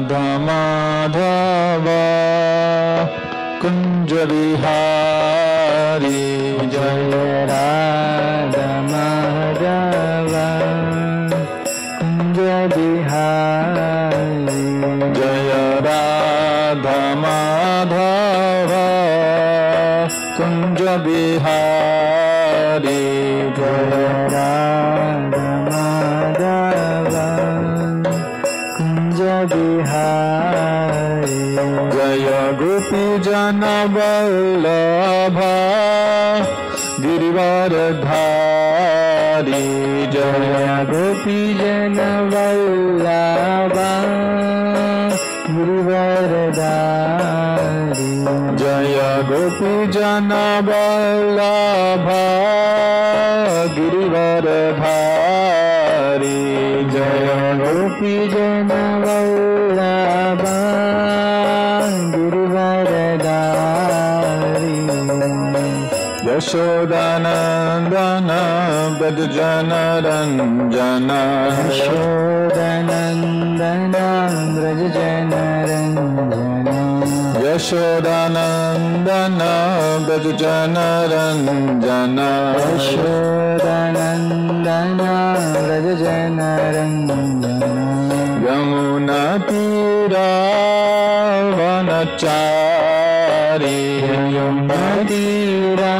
Radha Madhava Kunja Vihari Jaya Radha Madhava Kunja Vihari Jaya Radha Madhava Kunja Vihari Jaya Radha Madhava Kunja Vihari Jaya Gopi Jana Vallabha Girivaradhari Jaya Gopi Jana Vallabha Girivaradhari Jaya Gopi Jana Vallabha Girivaradhari Jaya Gopi Jana Vallabha Girivaradhari Yashodanandana Brajjana Ranjana Yashodanandana Brajjana Ranjana Yashodanandana Brajjana Ranjana Yashodanandana Brajjana Ranjana Yamuna Tira Vanachari Yamuna Tira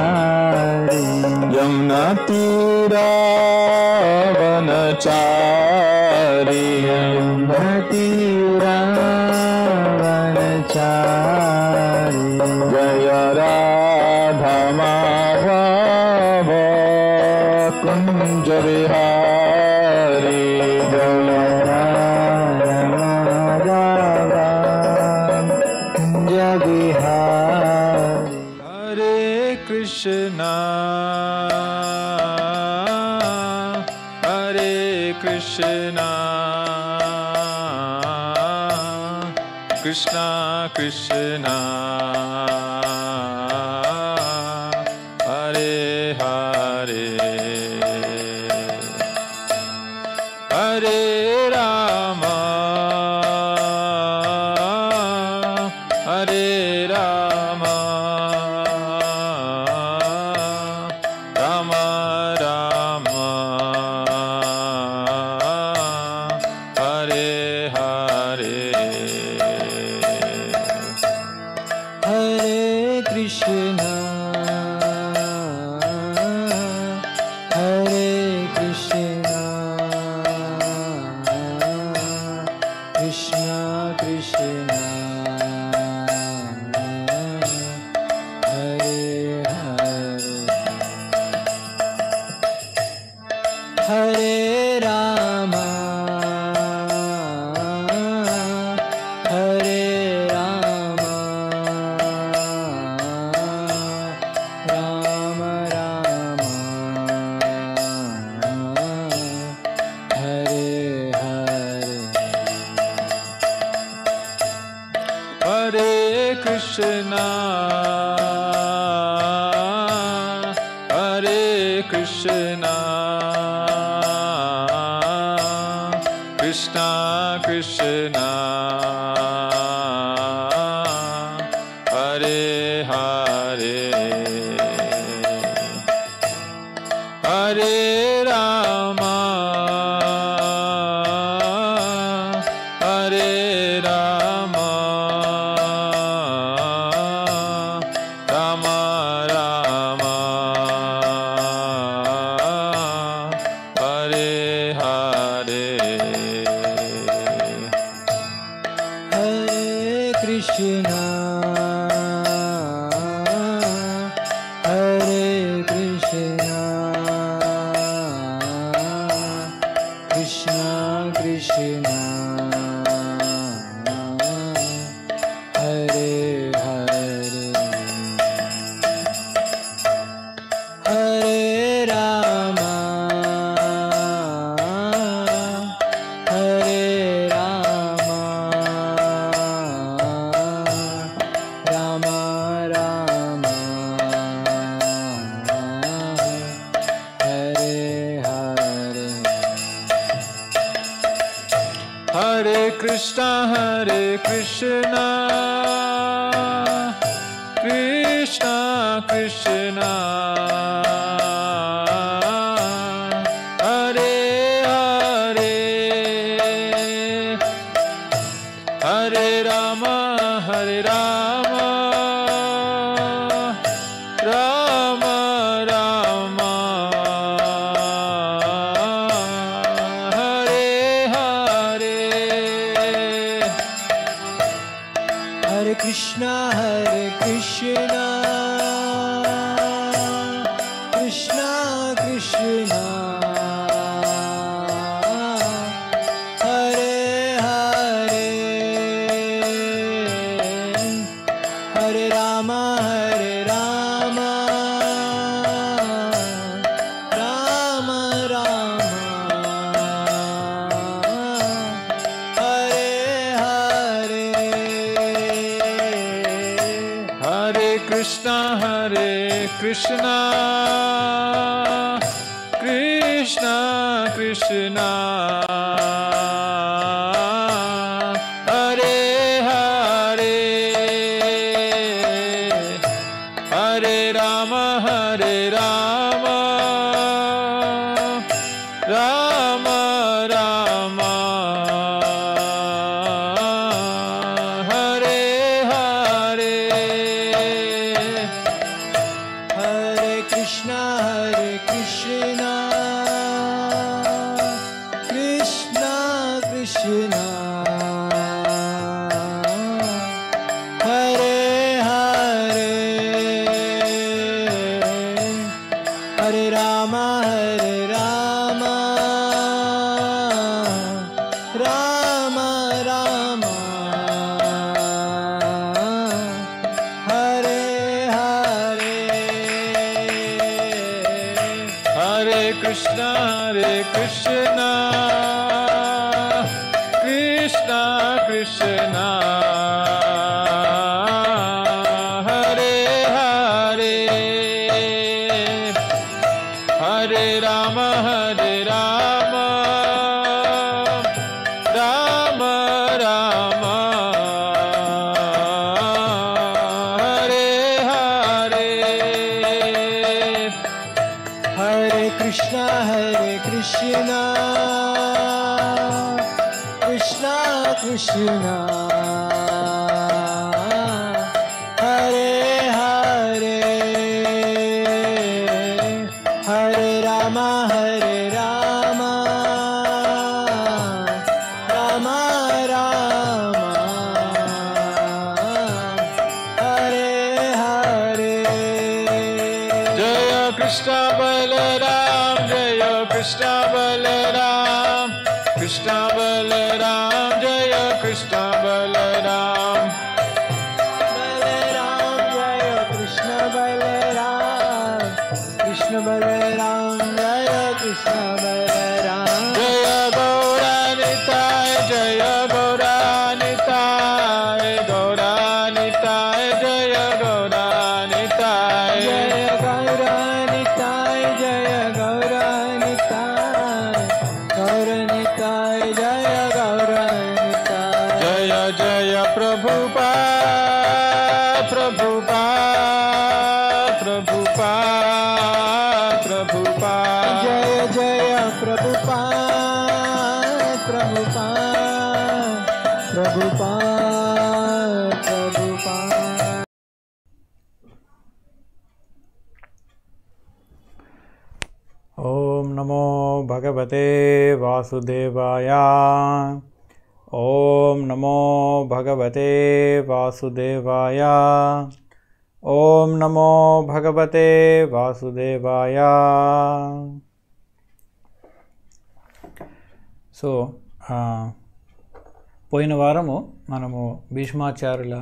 Vanachari Yamuna Tira Vanachari Yamuna Tira Vanachari Jaya Radha Madhava Kunja Vihari Jaya Radha Madhava Kunja Vihari Hare Krishna Hare Krishna Krishna Krishna Hare Hare Hare Rama Hare Rama Rama Rama Hare Hare Hare Krishna Hare Krishna Krishna Krishna Hare Hare Hare Rama Hare Rama Rama Rama Hare Hare Hare Krishna Hare Krishna Krishna Krishna Hare Hare Hare Rama Hare Rama Rama Rama Hare Hare Hare Krishna Hare Krishna Krishna Krishna Hare Hare Hare Rama Hare Rama Rama Rama Hare Hare Hare Krishna Krishna Krishna Hare Hare Hare Rama Rama Rama Hare Hare Hare Krishna Krishna Krishna Krishna Hare Hare Hare Rama Rama Rama Hare Hare Hare Krishna Krishna Krishna Krishna Hare Hare Hare Rama Rama Rama Hare Hare Hare Krishna Krishna Krishna Krishna Hare Hare Hare Rama Rama Rama Rama Hare Hare Hare Krishna Krishna Krishna Krishna Hare Hare Hare Rama Rama Rama Rama Hare Hare Hare Krishna Krishna Krishna Krishna Hare Hare Hare Rama Rama Rama Rama Hare Hare Jaya Krishna Balaram Jaya Krishna Balaram Krishna Balaram Jaya Krishna Balaram Balaram Jaya Krishna Balaram Krishna Balaram Jaya Krishna Balaram Jaya Gauranitai Jaya Gauranitai Gauranitai Jaya Gauranitai Jaya Gauranitai Jaya Gauranitai Gauranitai Jaya Gauranitai Jaya Jaya Prabhupada Prabhupada Prabhupada Prabhupada Jaya Jaya Prabhupada Prabhupada Prabhupada Prabhupada Om Namo Bhagavate Vasudevaya Om Namo Bhagavate Vasudevaya Om Namo Bhagavate Vasudevaya. So పోయిన వారము మనము భీష్మాచార్యుల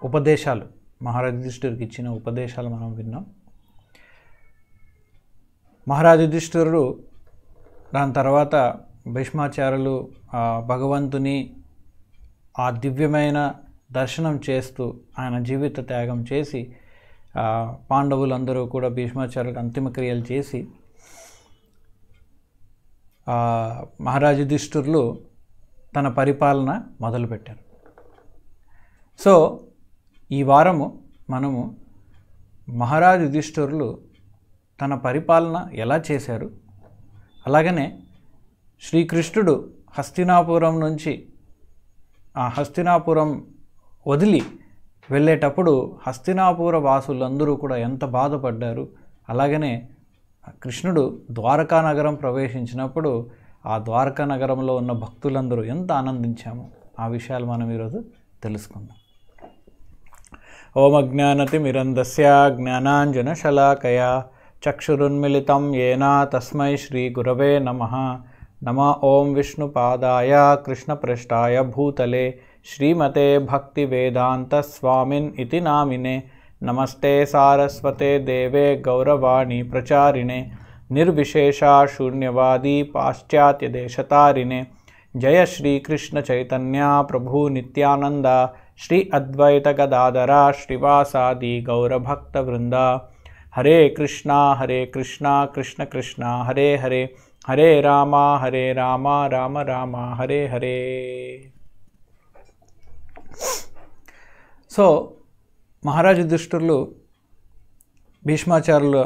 ఉపదేశాలు మహారాజ్ యుధిష్ఠిరుడికి ఇచ్చిన ఉపదేశాలు మనం విన్నాం. మహారాజ్ యుధిష్ఠిరుడు దాని తర్వాత భీష్మాచార్యులు భగవంతుని ఆ దివ్యమైన దర్శనం చేస్తూ ఆయన జీవిత త్యాగం చేసి పాండవులందరూ కూడా భీష్మాచార్యులకు అంతిమ క్రియలు చేసి మహారాజు యుధిష్ఠిరులు తన పరిపాలన మొదలుపెట్టారు. సో ఈ వారము మనము మహారాజు యుధిష్ఠిరులు తన పరిపాలన ఎలా చేశారు, అలాగనే శ్రీకృష్ణుడు హస్తినాపురం నుంచి హస్తినాపురం వదిలి వెళ్ళేటప్పుడు హస్తినాపుర వాసులందరూ కూడా ఎంత బాధపడ్డారు, అలాగనే కృష్ణుడు ద్వారకా నగరం ప్రవేశించినప్పుడు ఆ ద్వారకా నగరంలో ఉన్న భక్తులందరూ ఎంత ఆనందించాము, ఆ విషయాలు మనం ఈరోజు తెలుసుకుందాం. ఓం అజ్ఞానతిమిరంధస్య జ్ఞానాంజనశలాకయా చక్షురున్మిళితం యేన తస్మై శ్రీ గురవే నమః. నమ ఓం విష్ణుపాదాయ కృష్ణప్రష్టాయ భూతలే శ్రీమతే భక్తివేదాంత స్వామిన్ ఇతి నామినే. నమస్తే సారస్వతే దేవే గౌరవాణి ప్రచారిణే నిర్విశేషా శూన్యవాది పాశ్చాత్యదేశతారిణే. జయ శ్రీకృష్ణ చైతన్య ప్రభు నిత్యానంద శ్రీ అద్వైత గదాధర శ్రీవాసాది గౌరభక్తవృంద. హరే కృష్ణ కృష్ణ కృష్ణ హరే హరే, హరే రామ రామ రామ హరే హరే. సో మహారాజు యుధిష్ఠిరులు భీష్మాచార్యుల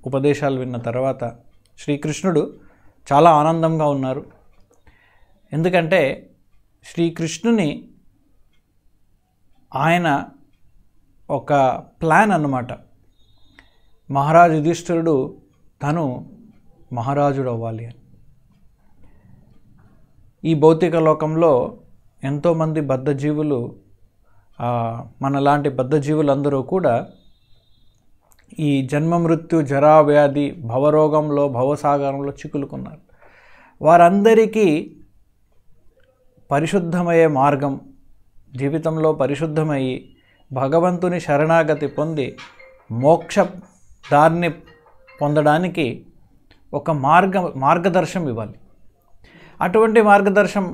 ఉపదేశాలు విన్న తర్వాత శ్రీకృష్ణుడు చాలా ఆనందంగా ఉన్నారు. ఎందుకంటే శ్రీకృష్ణుని ఆయన ఒక ప్లాన్ అన్నమాట. మహారాజు యుధిష్ఠిరుడు తను మహారాజుడు అవ్వాలి అని. ఈ భౌతిక లోకంలో ఎంతోమంది బద్ధజీవులు, మనలాంటి బద్ధజీవులందరూ కూడా ఈ జన్మ మృత్యు జరా వ్యాధి భవరోగంలో భవసాగరంలో చిక్కులుకున్నారు. వారందరికీ పరిశుద్ధమయ్యే మార్గం, జీవితంలో పరిశుద్ధమయ్యి భగవంతుని శరణాగతి పొంది మోక్ష దారిని పొందడానికి ఒక మార్గదర్శనం ఇవ్వాలి. అటువంటి మార్గదర్శనం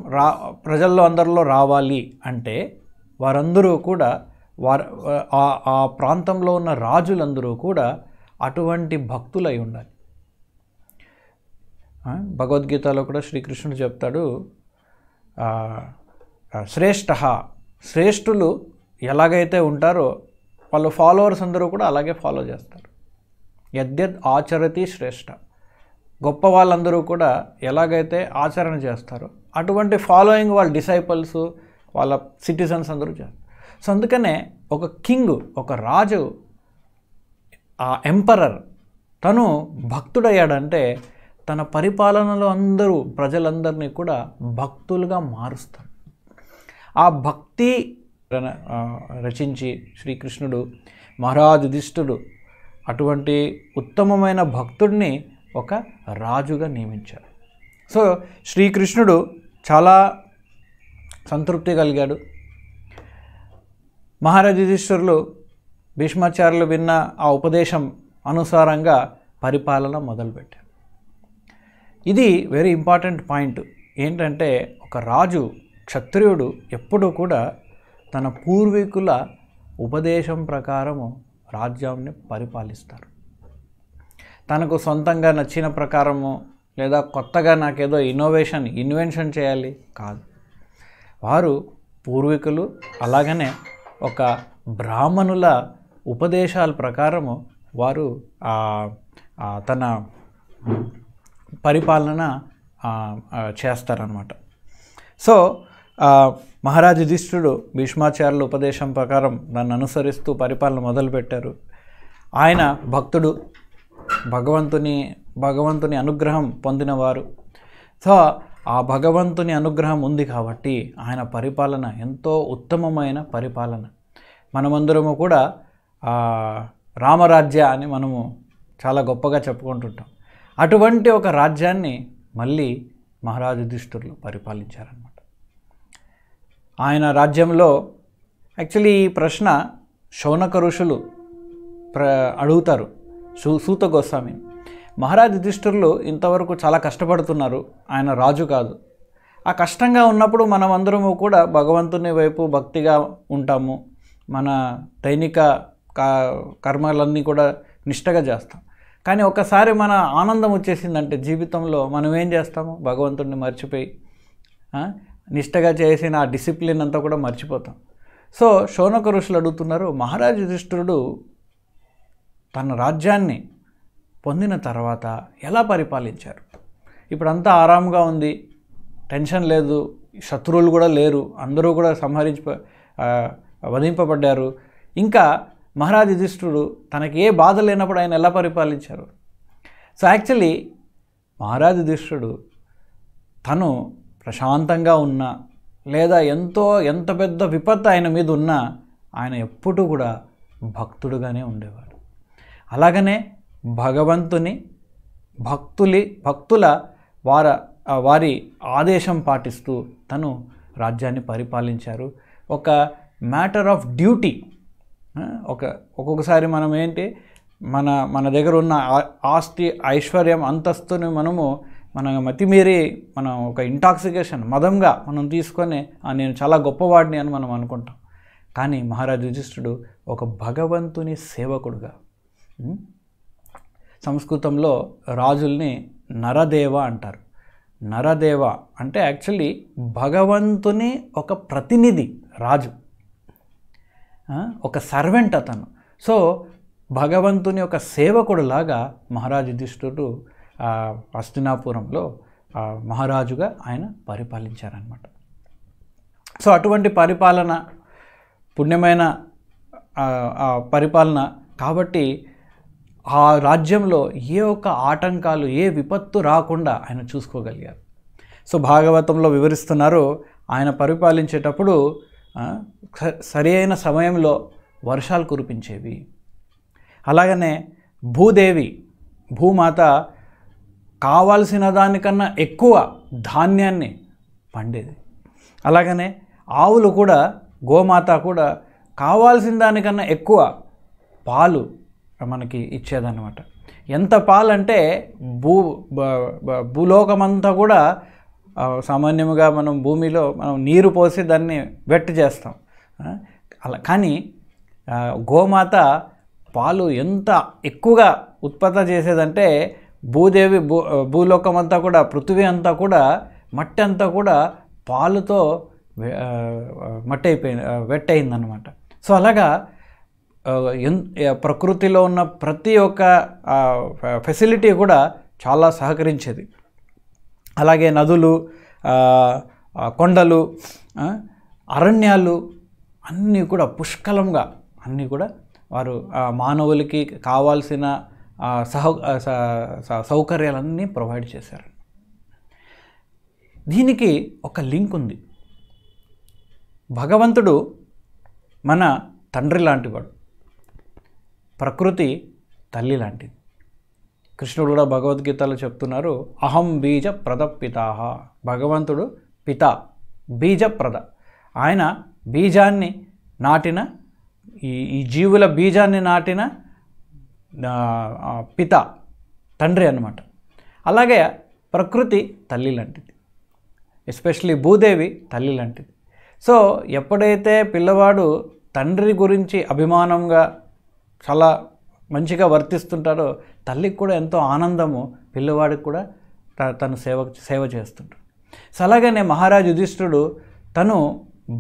ప్రజల్లో అందరిలో రావాలి అంటే వారందరూ కూడా ఆ ప్రాంతంలో ఉన్న రాజులందరూ కూడా అటువంటి భక్తులై ఉండాలి. భగవద్గీతలో కూడా శ్రీకృష్ణుడు చెప్తాడు, శ్రేష్ఠులు ఎలాగైతే ఉంటారో వాళ్ళ ఫాలోవర్స్ అందరూ కూడా అలాగే ఫాలో చేస్తారు. యద్యద్ ఆచరతి శ్రేష్ఠ, గొప్ప వాళ్ళందరూ కూడా ఎలాగైతే ఆచరణ చేస్తారో అటువంటి ఫాలోయింగ్ వాళ్ళ డిసైపుల్స్, వాళ్ళ సిటిజన్స్ అందరూ చేస్తారు. సో అందుకనే ఒక కింగ్, ఒక రాజు, ఆ ఎంపరర్ తను భక్తుడయ్యాడంటే తన పరిపాలనలో అందరూ ప్రజలందరినీ కూడా భక్తులుగా మారుస్తాడు. ఆ భక్తి రచించి శ్రీకృష్ణుడు మహారాజు యుధిష్ఠిరుడు అటువంటి ఉత్తమమైన భక్తుడిని ఒక రాజుగా నియమించారు. సో శ్రీకృష్ణుడు చాలా సంతృప్తి కలిగాడు. మహారాజు యుధిష్ఠిరులు భీష్మాచార్యులు విన్న ఆ ఉపదేశం అనుసారంగా పరిపాలన మొదలుపెట్టారు. ఇది వెరీ ఇంపార్టెంట్ పాయింట్. ఏంటంటే ఒక రాజు, క్షత్రియుడు ఎప్పుడూ కూడా తన పూర్వీకుల ఉపదేశం ప్రకారము రాజ్యాన్ని పరిపాలిస్తారు. తనకు సొంతంగా నచ్చిన ప్రకారము లేదా కొత్తగా నాకేదో ఇన్వెన్షన్ చేయాలి కాదు. వారు పూర్వీకులు అలాగనే ఒక బ్రాహ్మణుల ఉపదేశాల ప్రకారము వారు తన పరిపాలన చేస్తారన్నమాట. సో మహారాజు యుధిష్ఠిరుడు భీష్మాచార్యుల ఉపదేశం ప్రకారం దాన్ని అనుసరిస్తూ పరిపాలన మొదలుపెట్టారు. ఆయన భక్తుడు, భగవంతుని అనుగ్రహం పొందినవారు. సో ఆ భగవంతుని అనుగ్రహం ఉంది కాబట్టి ఆయన పరిపాలన ఎంతో ఉత్తమమైన పరిపాలన. మనమందరము కూడా రామరాజ్య అని మనము చాలా గొప్పగా చెప్పుకుంటుంటాం. అటువంటి ఒక రాజ్యాన్ని మళ్ళీ మహారాజు యుధిష్ఠిరులు పరిపాలించారన్నమాట. ఆయన రాజ్యంలో యాక్చువల్లీ ఈ ప్రశ్న శౌనక ఋషులు అడుగుతారు సూత గోస్వామి. మహారాజు యుధిష్ఠిరులు ఇంతవరకు చాలా కష్టపడుతున్నారు, ఆయన రాజు కాదు. ఆ కష్టంగా ఉన్నప్పుడు మనం అందరము కూడా భగవంతుని వైపు భక్తిగా ఉంటాము, మన దైనిక కర్మలన్నీ కూడా నిష్టగా చేస్తాం. కానీ ఒక్కసారి మన ఆనందం వచ్చేసిందంటే జీవితంలో మనం ఏం చేస్తాము? భగవంతుడిని మర్చిపోయి నిష్టగా చేసిన ఆ డిసిప్లిన్ అంతా కూడా మర్చిపోతాం. సో శౌనక ఋషులు అడుగుతున్నారు, మహారాజు యుధిష్ఠిరుడు తన రాజ్యాన్ని పొందిన తర్వాత ఎలా పరిపాలించారు? ఇప్పుడంతా ఆరాంగా ఉంది, టెన్షన్ లేదు, శత్రువులు కూడా లేరు, అందరూ కూడా వధింపబడ్డారు. ఇంకా మహారాజు యుధిష్ఠిరుడు తనకి ఏ బాధ లేనప్పుడు ఆయన ఎలా పరిపాలించారు? సో యాక్చువల్లీ మహారాజు యుధిష్ఠిరుడు తను ప్రశాంతంగా ఉన్నా లేదా ఎంత పెద్ద విపత్తు ఆయన మీద ఉన్నా ఆయన ఎప్పుడూ కూడా భక్తుడుగానే ఉండేవాడు. అలాగనే భగవంతుని భక్తుల వారి ఆదేశం పాటిస్తూ తను రాజ్యాన్ని పరిపాలించారు. ఒక మ్యాటర్ ఆఫ్ డ్యూటీ. ఒక్కొక్కసారి మనం ఏంటి మన దగ్గర ఉన్న ఆస్తి ఐశ్వర్యం అంతస్తుని మన మతిమీరి మనం ఒక ఇంటాక్సికేషన్ మదంగా మనం తీసుకొని నేను చాలా గొప్పవాడిని అని మనం అనుకుంటాం. కానీ మహారాజు యుధిష్ఠిరుడు ఒక భగవంతుని సేవకుడుగా, సంస్కృతంలో రాజుల్ని నరదేవ అంటారు. నరదేవ అంటే యాక్చువల్లీ భగవంతుని ఒక ప్రతినిధి రాజు, ఒక సర్వెంట్ అతను. సో భగవంతుని ఒక సేవకుడులాగా మహారాజు యుధిష్ఠిరుడు హస్తినాపురంలో మహారాజుగా ఆయన పరిపాలించారనమాట. సో అటువంటి పరిపాలన పుణ్యమైన పరిపాలన కాబట్టి ఆ రాజ్యంలో ఏ ఒక్క ఆటంకాలు ఏ విపత్తు రాకుండా ఆయన చూసుకోగలిగారు. సో భాగవతంలో వివరిస్తున్నారు, ఆయన పరిపాలించేటప్పుడు సరి అయిన సమయంలో వర్షాలు కురిపించేవి. అలాగనే భూమాత కావాల్సిన దానికన్నా ఎక్కువ ధాన్యాన్ని పండేది. అలాగనే ఆవులు కూడా, గోమాత కూడా కావాల్సిన దానికన్నా ఎక్కువ పాలు మనకి ఇచ్చేదన్నమాట. ఎంత పాలంటే భూలోకమంతా కూడా సామాన్యంగా మనం భూమిలో మనం నీరు పోసి దాన్ని వెట్ చేస్తాం. అలా కానీ గోమాత పాలు ఎంత ఎక్కువగా ఉత్పత్తి చేసేదంటే భూలోకమంతా కూడా, పృథివీ అంతా కూడా, మట్టి అంతా కూడా పాలుతో వెట్ అయిందనమాట. సో అలాగా ప్రకృతిలో ఉన్న ప్రతి ఒక్క ఫెసిలిటీ కూడా చాలా సహకరించేది. అలాగే నదులు, కొండలు, అరణ్యాలు అన్నీ కూడా పుష్కలంగా అన్నీ కూడా వారు మానవులకి కావాల్సిన సౌకర్యాలన్నీ ప్రొవైడ్ చేశారు. దీనికి ఒక లింక్ ఉంది. భగవంతుడు మన తండ్రి లాంటివాడు, ప్రకృతి తల్లి లాంటిది. కృష్ణుడు కూడా భగవద్గీతలో చెప్తున్నారు, అహం బీజ ప్రద పితాహ. భగవంతుడు పిత, బీజప్రద. ఆయన బీజాన్ని నాటిన, ఈ జీవుల బీజాన్ని నాటిన పిత, తండ్రి అన్నమాట. అలాగే ప్రకృతి తల్లి లాంటిది, ఎస్పెషలీ భూదేవి తల్లి లాంటిది. సో ఎప్పుడైతే పిల్లవాడు తండ్రి గురించి అభిమానంగా చాలా మంచిగా వర్తిస్తుంటారో తల్లికి కూడా ఎంతో ఆనందము, పిల్లవాడికి కూడా తను సేవ చేస్తుంటాడు. సో అలాగనే మహారాజు యుధిష్ఠిరుడు తను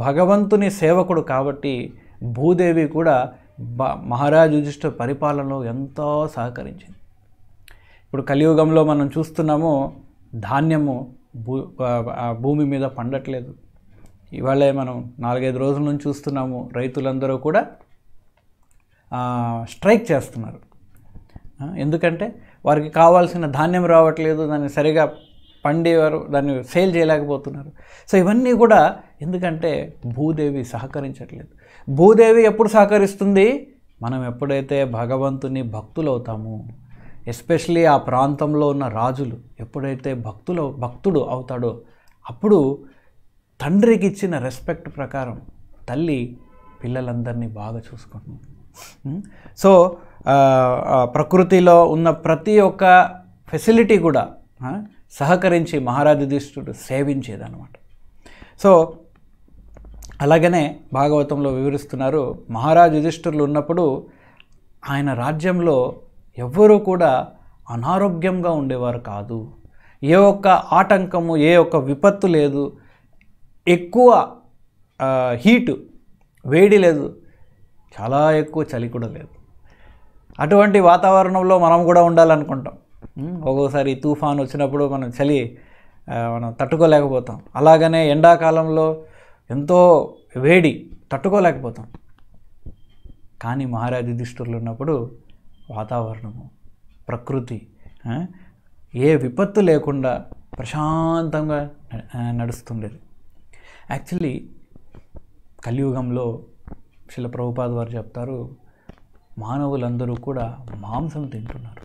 భగవంతుని సేవకుడు కాబట్టి భూదేవి కూడా మహారాజు యుధిష్ఠిర పరిపాలనలో ఎంతో సహకరించింది. ఇప్పుడు కలియుగంలో మనం చూస్తున్నాము, ధాన్యము భూమి మీద పండట్లేదు. ఇవాళే మనం 4-5 రోజుల నుంచి చూస్తున్నాము, రైతులందరూ కూడా స్ట్రైక్ చేస్తున్నారు. ఎందుకంటే వారికి కావాల్సిన ధాన్యం రావట్లేదు, దాన్ని సరిగా పండేవారు దాన్ని సేల్ చేయలేకపోతున్నారు. సో ఇవన్నీ కూడా ఎందుకంటే భూదేవి సహకరించట్లేదు. భూదేవి ఎప్పుడు సహకరిస్తుంది? మనం ఎప్పుడైతే భగవంతుని భక్తులు అవుతామో, ఎస్పెషలీ ఆ ప్రాంతంలో ఉన్న రాజులు ఎప్పుడైతే భక్తుడు అవుతాడో అప్పుడు తండ్రికి ఇచ్చిన రెస్పెక్ట్ ప్రకారం తల్లి పిల్లలందరినీ బాగా చూసుకుంటుంది. సో ప్రకృతిలో ఉన్న ప్రతి ఒక్క ఫెసిలిటీ కూడా సహకరించి మహారాజు యుధిష్ఠిరుడు సేవించేదన్నమాట. సో అలాగనే భాగవతంలో వివరిస్తున్నారు, మహారాజు యుధిష్ఠిరులు ఉన్నప్పుడు ఆయన రాజ్యంలో ఎవ్వరూ కూడా అనారోగ్యంగా ఉండేవారు కాదు. ఏ ఒక్క ఆటంకము, ఏ ఒక్క విపత్తు లేదు, ఎక్కువ హీటు, వేడి లేదు, చాలా ఎక్కువ చలి కూడా లేదు. అటువంటి వాతావరణంలో మనం కూడా ఉండాలనుకుంటాం. ఒక్కోసారి తుఫాన్ వచ్చినప్పుడు మనం తట్టుకోలేకపోతాం. అలాగనే ఎండాకాలంలో ఎంతో వేడి తట్టుకోలేకపోతాం. కానీ మహారాజ్ యుధిష్ఠిరులు ఉన్నప్పుడు వాతావరణము, ప్రకృతి ఏ విపత్తు లేకుండా ప్రశాంతంగా నడుస్తుండేది. యాక్చువల్లీ కలియుగంలో శ్రీల ప్రభుపాద వారు చెప్తారు, మానవులందరూ కూడా మాంసం తింటున్నారు.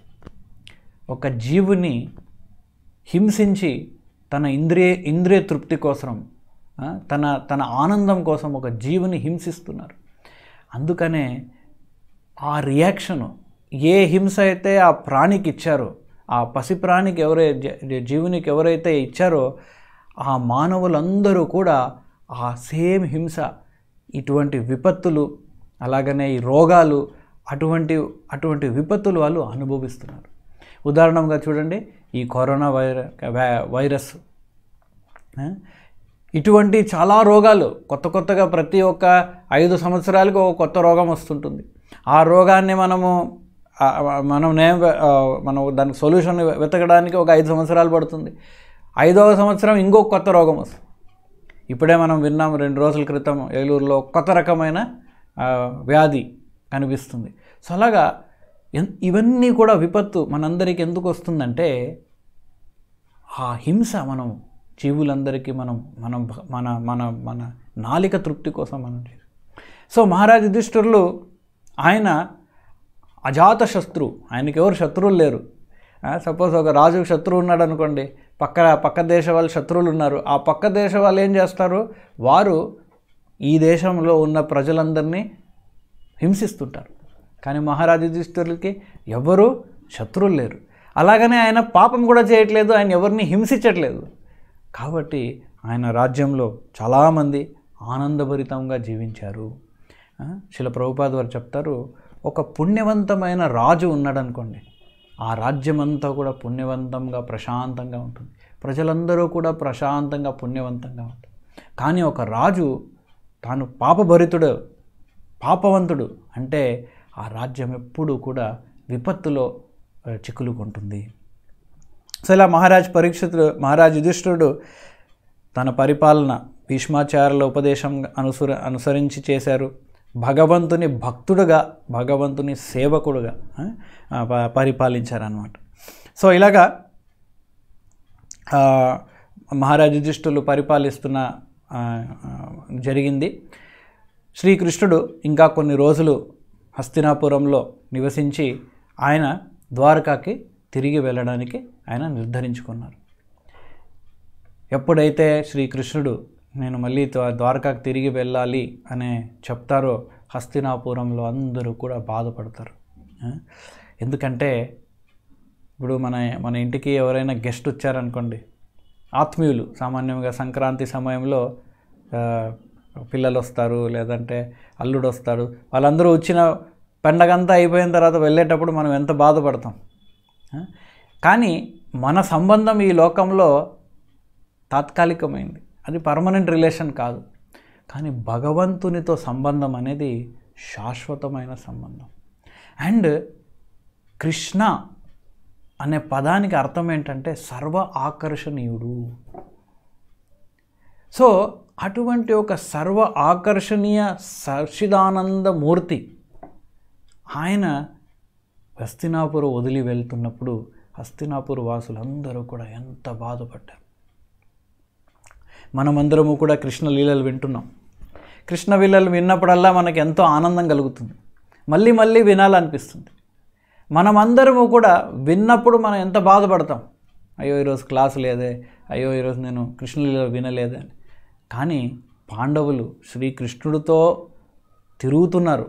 ఒక జీవుని హింసించి తన ఇంద్రియ తృప్తి కోసం, తన ఆనందం కోసం ఒక జీవుని హింసిస్తున్నారు. అందుకనే ఆ రియాక్షను, ఏ హింస అయితే ఆ ప్రాణికి ఇచ్చారో, ఆ పసి ప్రాణికి జీవునికి ఎవరైతే ఇచ్చారో ఆ మానవులందరూ కూడా ఆ సేమ్ హింస, ఇటువంటి విపత్తులు, అలాగనే ఈ రోగాలు, అటువంటి విపత్తులు వాళ్ళు అనుభవిస్తున్నారు. ఉదాహరణగా చూడండి, ఈ కరోనా వైరస్, ఇటువంటి చాలా రోగాలు కొత్తగా ప్రతి ఒక్క 5 సంవత్సరాలకు ఒక కొత్త రోగం వస్తుంటుంది. ఆ రోగాన్ని మనం దానికి సొల్యూషన్ వెతకడానికి ఒక 5 సంవత్సరాలు పడుతుంది. 5వ సంవత్సరం ఇంకొక కొత్త రోగం వస్తుంది. ఇప్పుడే మనం విన్నాం 2 రోజుల క్రితం ఏలూరులో కొత్త రకమైన వ్యాధి కనిపిస్తుంది. సో అలాగా ఇవన్నీ కూడా విపత్తు మనందరికీ ఎందుకు వస్తుందంటే ఆ హింస మనం జీవులందరికీ మనం మన మన మన నాలిక తృప్తి కోసం మనం చేస్తాం. సో మహారాజ్ యుధిష్ఠిరులు ఆయన అజాత శత్రు, ఆయనకి ఎవరు శత్రువులు లేరు. సపోజ్ ఒక రాజుకు శత్రువు ఉన్నాడు అనుకోండి, పక్క దేశ వాళ్ళు శత్రువులు ఉన్నారు. ఆ పక్క దేశ వాళ్ళు ఏం చేస్తారు, వారు ఈ దేశంలో ఉన్న ప్రజలందరినీ హింసిస్తుంటారు. కానీ మహారాజ్ యుధిష్ఠిరులకి ఎవరు శత్రువులు లేరు. అలాగనే ఆయన పాపం కూడా చేయట్లేదు, ఆయన ఎవరిని హింసించట్లేదు. కాబట్టి ఆయన రాజ్యంలో చాలామంది ఆనందభరితంగా జీవించారు. శ్రీల ప్రభుపాద వారు చెప్తారు, ఒక పుణ్యవంతమైన రాజు ఉన్నాడనుకోండి, ఆ రాజ్యమంతా కూడా పుణ్యవంతంగా ప్రశాంతంగా ఉంటుంది. ప్రజలందరూ కూడా ప్రశాంతంగా పుణ్యవంతంగా ఉంటారు. కానీ ఒక రాజు తాను పాపవంతుడు అంటే ఆ రాజ్యం ఎప్పుడూ కూడా విపత్తులో చిక్కులుకుంటుంది. సో ఇలా మహారాజ్ యుధిష్ఠిరుడు తన పరిపాలన భీష్మాచార్యుల ఉపదేశం అనుసరించి చేశారు. భగవంతుని భక్తుడుగా, భగవంతుని సేవకుడుగా పరిపాలించారన్నమాట. సో ఇలాగా మహారాజ్ యుధిష్ఠిరులు పరిపాలిస్తున్న జరిగింది. శ్రీకృష్ణుడు ఇంకా కొన్ని రోజులు హస్తినాపురంలో నివసించి ఆయన ద్వారకాకి తిరిగి వెళ్ళడానికి ఆయన నిర్ధారించుకున్నారు. ఎప్పుడైతే శ్రీకృష్ణుడు నేను మళ్ళీ ద్వారకాకి తిరిగి వెళ్ళాలి అనే చెప్తారో, హస్తినాపురంలో అందరూ కూడా బాధపడతారు. ఎందుకంటే ఇప్పుడు మన ఇంటికి ఎవరైనా గెస్ట్ వచ్చారనుకోండి, ఆత్మీయులు, సామాన్యంగా సంక్రాంతి సమయంలో పిల్లలు వస్తారు, లేదంటే అల్లుడు వస్తారు. వాళ్ళందరూ వచ్చిన పండగంతా అయిపోయిన తర్వాత వెళ్ళేటప్పుడు మనం ఎంత బాధపడతాం. కానీ మన సంబంధం ఈ లోకంలో తాత్కాలికమైంది, అది పర్మనెంట్ రిలేషన్ కాదు. కానీ భగవంతునితో సంబంధం అనేది శాశ్వతమైన సంబంధం. అండ్ కృష్ణ అనే పదానికి అర్థం ఏంటంటే సర్వ ఆకర్షణీయుడు. సో అటువంటి ఒక సర్వ ఆకర్షణీయ సచ్చిదానంద మూర్తి ఆయన హస్తినాపురం వదిలి వెళ్తున్నప్పుడు హస్తినాపుర వాసులందరూ కూడా ఎంత బాధపడ్డారు. మనమందరము కూడా కృష్ణ లీలలు వింటున్నాం. కృష్ణ లీలలు విన్నప్పుడల్లా మనకు ఎంతో ఆనందం కలుగుతుంది, మళ్ళీ మళ్ళీ వినాలనిపిస్తుంది. మనమందరము కూడా విన్నప్పుడు మనం ఎంత బాధపడతాం, అయ్యో ఈరోజు క్లాసు లేదే, అయ్యో ఈరోజు నేను కృష్ణలీల వినలేదే అని. కానీ పాండవులు శ్రీకృష్ణుడితో తిరుగుతున్నారు,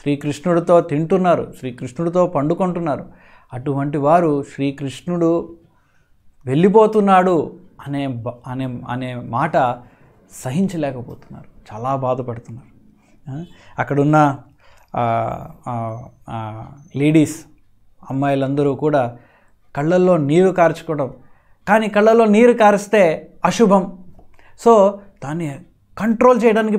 శ్రీకృష్ణుడితో తింటున్నారు, శ్రీకృష్ణుడితో పండుకుంటున్నారు. అటువంటి వారు శ్రీకృష్ణుడు వెళ్ళిపోతున్నాడు అనే అనే అనే మాట సహించలేకపోతున్నారు, చాలా బాధపడుతున్నారు. అక్కడున్న లేడీస్, అమ్మాయిలందరూ కూడా కళ్ళల్లో నీరు కార్చుకోవడం. కానీ కళ్ళల్లో నీరు కారిస్తే అశుభం. సో దాన్ని కంట్రోల్ చేయడానికి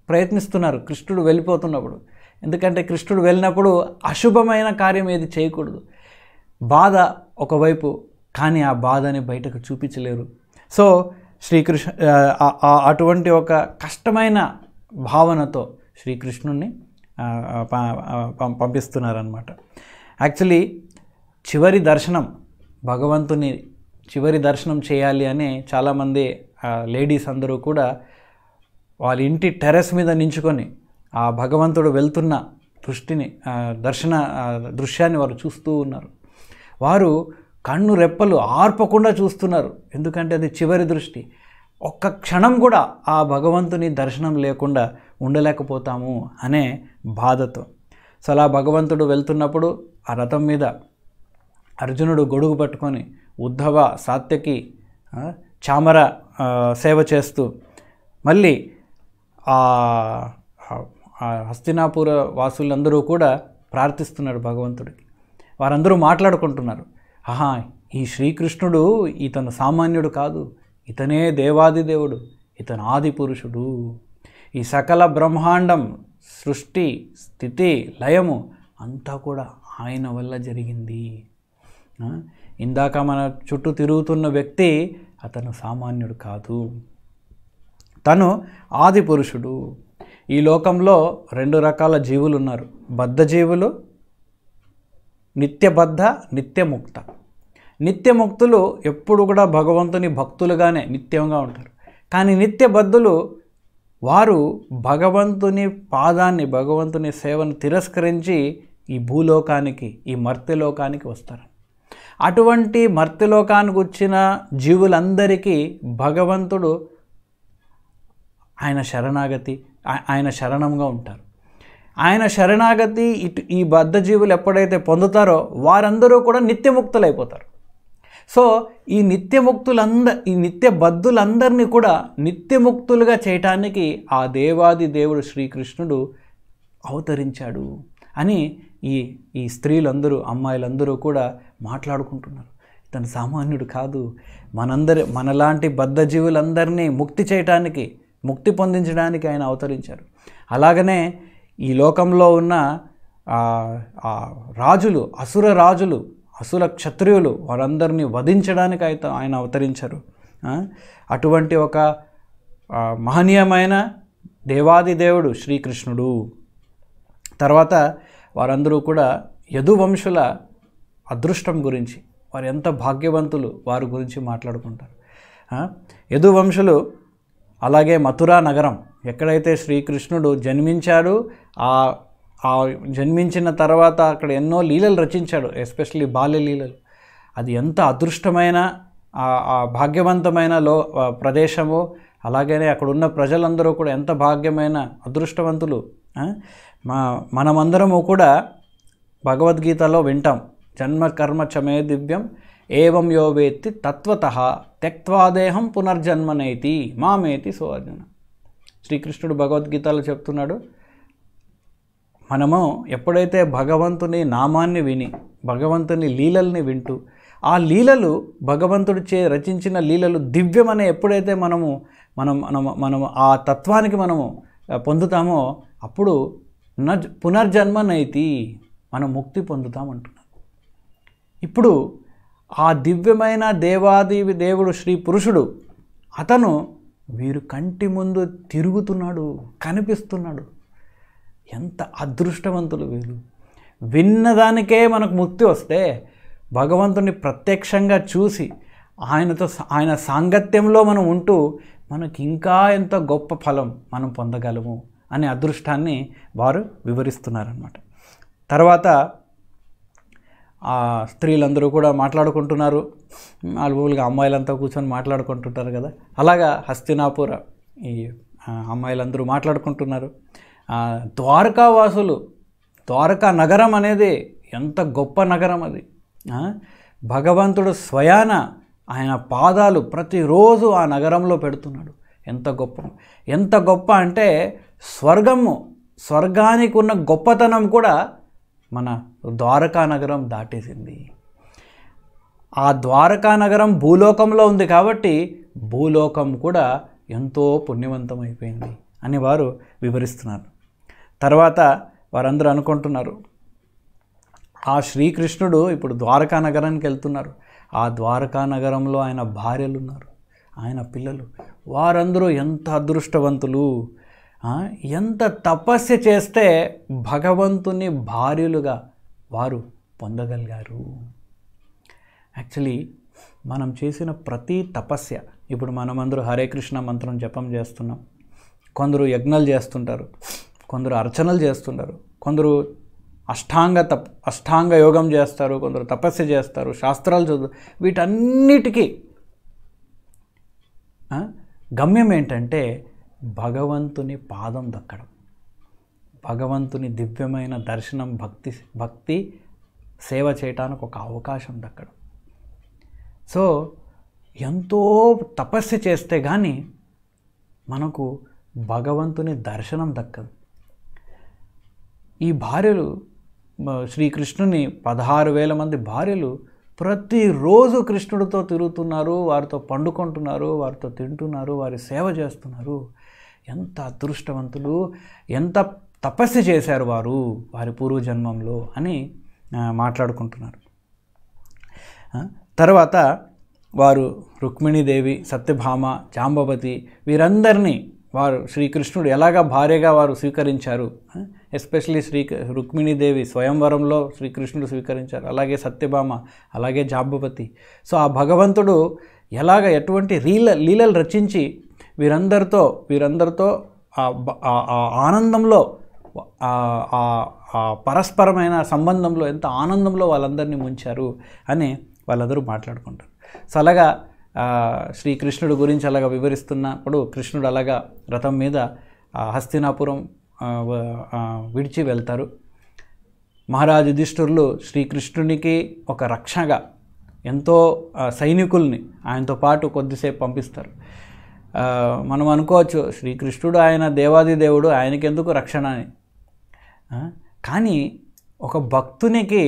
ప్రయత్నిస్తున్నారు కృష్ణుడు వెళ్ళిపోతున్నప్పుడు. ఎందుకంటే కృష్ణుడు వెళ్ళినప్పుడు అశుభమైన కార్యం ఏది చేయకూడదు. బాధ ఒకవైపు, కానీ ఆ బాధని బయటకు చూపించలేరు. సో శ్రీకృష్ణ అటువంటి ఒక కష్టమైన భావనతో శ్రీకృష్ణుణ్ణి పంపిస్తున్నారన్నమాట. యాక్చువల్లీ భగవంతుని చివరి దర్శనం చేయాలి అని చాలామంది లేడీస్ అందరూ కూడా వాళ్ళ ఇంటి టెర్రస్ మీద నించుకొని ఆ భగవంతుడు వెళ్తున్న దృశ్యాన్ని వారు చూస్తూ ఉన్నారు. వారు కన్ను రెప్పలు ఆర్పకుండా చూస్తున్నారు. ఎందుకంటే అది చివరి దృష్టి. ఒక్క క్షణం కూడా ఆ భగవంతుని దర్శనం లేకుండా ఉండలేకపోతాము అనే బాధతో. సో అలా భగవంతుడు వెళ్తున్నప్పుడు ఆ రథం మీద అర్జునుడు గొడుగు పట్టుకొని ఉద్ధవ, సాత్యకి, చామర సేవ చేస్తూ మళ్ళీ హస్తినాపుర వాసులందరూ కూడా ప్రార్థిస్తున్నారు భగవంతుడికి. వారందరూ మాట్లాడుకుంటున్నారు, ఆహా, ఈ శ్రీకృష్ణుడు ఇతను సామాన్యుడు కాదు, ఇతనే దేవాది దేవుడు, ఇతను ఆది పురుషుడు. ఈ సకల బ్రహ్మాండం, సృష్టి, స్థితి, లయము అంతా కూడా ఆయన వల్ల జరిగింది. ఇందాక మన చుట్టూ తిరుగుతున్న వ్యక్తి అతను సామాన్యుడు కాదు, తను ఆది పురుషుడు. ఈ లోకంలో 2 రకాల జీవులు ఉన్నారు, బద్ధజీవులు, నిత్యబద్ధ, నిత్యముక్త. నిత్యముక్తులు ఎప్పుడు కూడా భగవంతుని భక్తులుగానే నిత్యంగా ఉంటారు. కానీ నిత్యబద్ధులు వారు భగవంతుని పాదాన్ని, భగవంతుని సేవను తిరస్కరించి ఈ భూలోకానికి, ఈ మర్త్యలోకానికి వస్తారు. అటువంటి మర్త్యలోకానికి వచ్చిన జీవులందరికీ భగవంతుడు ఆయన శరణంగా ఉంటారు. ఆయన శరణాగతి ఈ బద్ధజీవులు ఎప్పుడైతే పొందుతారో వారందరూ కూడా నిత్యముక్తులైపోతారు. సో ఈ నిత్యబద్ధులందరినీ కూడా నిత్యముక్తులుగా చేయటానికి ఆ దేవాది దేవుడు శ్రీకృష్ణుడు అవతరించాడు అని ఈ స్త్రీలందరూ, అమ్మాయిలందరూ కూడా మాట్లాడుకుంటున్నారు. ఇతను సామాన్యుడు కాదు, మనలాంటి బద్ధజీవులందరినీ ముక్తి పొందించడానికి ఆయన అవతరించారు. అలాగనే ఈ లోకంలో ఉన్న రాజులు, అసుర క్షత్రియులు, వారందరినీ వధించడానికి ఆయన అవతరించారు. అటువంటి ఒక మహనీయమైన దేవాది దేవుడు శ్రీకృష్ణుడు. తర్వాత వారందరూ కూడా యదువంశుల అదృష్టం గురించి, వారు ఎంత భాగ్యవంతులు వారి గురించి మాట్లాడుకుంటారు. యదువంశులు, అలాగే మథురా నగరం, ఎక్కడైతే శ్రీకృష్ణుడు జన్మించాడు, జన్మించిన తర్వాత అక్కడ ఎన్నో లీలలు రచించాడు, ఎస్పెషల్లీ బాల్య లీలలు. అది ఎంత అదృష్టమైన భాగ్యవంతమైన ప్రదేశము. అలాగనే అక్కడ ఉన్న ప్రజలందరూ కూడా ఎంత భాగ్యమైన అదృష్టవంతులు. మనమందరము కూడా భగవద్గీతలో వింటాం, జన్మ కర్మ చమే దివ్యం ఏవం యో వేత్తి తత్వతః త్యక్త్వాదేహం పునర్జన్మనేతి మామేతి సో అర్జున. శ్రీకృష్ణుడు భగవద్గీతలో చెప్తున్నాడు, మనము ఎప్పుడైతే భగవంతుని నామాన్ని విని, భగవంతుని లీలల్ని వింటూ, ఆ లీలలు భగవంతుడి రచించిన లీలలు దివ్యమనే ఎప్పుడైతే మనము ఆ తత్వానికి మనము పొందుతామో అప్పుడు పునర్జన్మనైతి, మనం ముక్తి పొందుతామంటున్నాం. ఇప్పుడు ఆ దివ్యమైన దేవాది దేవుడు శ్రీ పురుషుడు, అతను వీరు కంటి ముందు తిరుగుతున్నాడు, కనిపిస్తున్నాడు. ఎంత అదృష్టవంతులు వీరు. విన్నదానికే మనకు ముక్తి వస్తే భగవంతుని ప్రత్యక్షంగా చూసి ఆయన సాంగత్యంలో మనం ఉంటూ మనకి ఇంకా ఎంత గొప్ప ఫలం మనం పొందగలము అనే అదృష్టాన్ని వారు వివరిస్తున్నారన్నమాట. తర్వాత ఆ స్త్రీలందరూ కూడా మాట్లాడుకుంటున్నారు, మామూలుగా అమ్మాయిలంతా కూర్చొని మాట్లాడుకుంటుంటారు కదా, అలాగా హస్తినాపుర ఈ అమ్మాయిలందరూ మాట్లాడుకుంటున్నారు. ద్వారకావాసులు, ద్వారకా నగరం అనేది ఎంత గొప్ప నగరం అది. భగవంతుడు స్వయాన ఆయన పాదాలు ప్రతిరోజు ఆ నగరంలో పెడుతున్నాడు. ఎంత గొప్ప అంటే స్వర్గానికి ఉన్న గొప్పతనం కూడా మన ద్వారకా నగరం దాటేసింది. ఆ ద్వారకా నగరం భూలోకంలో ఉంది కాబట్టి భూలోకం కూడా ఎంతో పుణ్యవంతమైపోయింది అని వారు వివరిస్తున్నారు. తర్వాత వారందరూ అనుకుంటున్నారు, ఆ శ్రీకృష్ణుడు ఇప్పుడు ద్వారకా నగరానికి వెళ్తున్నారు. ఆ ద్వారకా నగరంలో ఆయన భార్యలు ఉన్నారు, ఆయన పిల్లలు, వారందరూ ఎంత అదృష్టవంతులు, ఎంత తపస్సు చేస్తే భగవంతుని భార్యలుగా వారు పొందగలిగారు. యాక్చువల్లీ మనం చేసిన ప్రతి తపస్య, ఇప్పుడు మనమందరూ హరే కృష్ణ మంత్రం జపం చేస్తున్నాం, కొందరు యజ్ఞాలు చేస్తుంటారు, కొందరు అర్చనలు చేస్తుంటారు, కొందరు అష్టాంగ యోగం చేస్తారు, కొందరు తపస్సు చేస్తారు, శాస్త్రాలు చదువు. వీటన్నిటికీ గమ్యం ఏంటంటే భగవంతుని పాదం దక్కడం, భగవంతుని దివ్యమైన దర్శనం, భక్తి సేవ చేయటానికి ఒక అవకాశం దక్కడం. సో ఎంతో తపస్సు చేస్తే కానీ మనకు భగవంతుని దర్శనం దక్కదు. ఈ భార్యలు, శ్రీకృష్ణుని 16,000 మంది భార్యలు ప్రతిరోజు కృష్ణుడితో తిరుగుతున్నారు, వారితో పండుకుంటున్నారు, వారితో తింటున్నారు, వారి సేవ చేస్తున్నారు. ఎంత అదృష్టవంతులు, ఎంత తపస్సు చేశారు వారు వారి పూర్వజన్మంలో అని మాట్లాడుకుంటున్నారు. తర్వాత వారు రుక్మిణీదేవి, సత్యభామ, జాంబవతి వీరందరినీ వారు శ్రీకృష్ణుడు ఎలాగ భార్యగా వారు స్వీకరించారు. ఎస్పెషలీ రుక్మిణీదేవి స్వయంవరంలో శ్రీకృష్ణుడు స్వీకరించారు, అలాగే సత్యభామ, అలాగే జాంబవతి. సో ఆ భగవంతుడు ఎలాగ ఎటువంటి లీలలు రచించి వీరందరితో ఆనందంలో, పరస్పరమైన సంబంధంలో ఎంత ఆనందంలో వాళ్ళందరినీ ముంచారు అని వాళ్ళందరూ మాట్లాడుకుంటారు. సో అలాగా శ్రీకృష్ణుడు గురించి అలాగా వివరిస్తున్నప్పుడు కృష్ణుడు అలాగా రథం మీద హస్తినాపురం విడిచి వెళ్తారు. మహారాజు యుధిష్ఠిరులు శ్రీకృష్ణునికి ఒక రక్షగా ఎంతో సైనికుల్ని ఆయనతో పాటు కొద్దిసేపు పంపిస్తారు. మనం అనుకోవచ్చు శ్రీకృష్ణుడు ఆయన దేవాది దేవుడు, ఆయనకెందుకు రక్షణ అని. కానీ ఒక భక్తునికి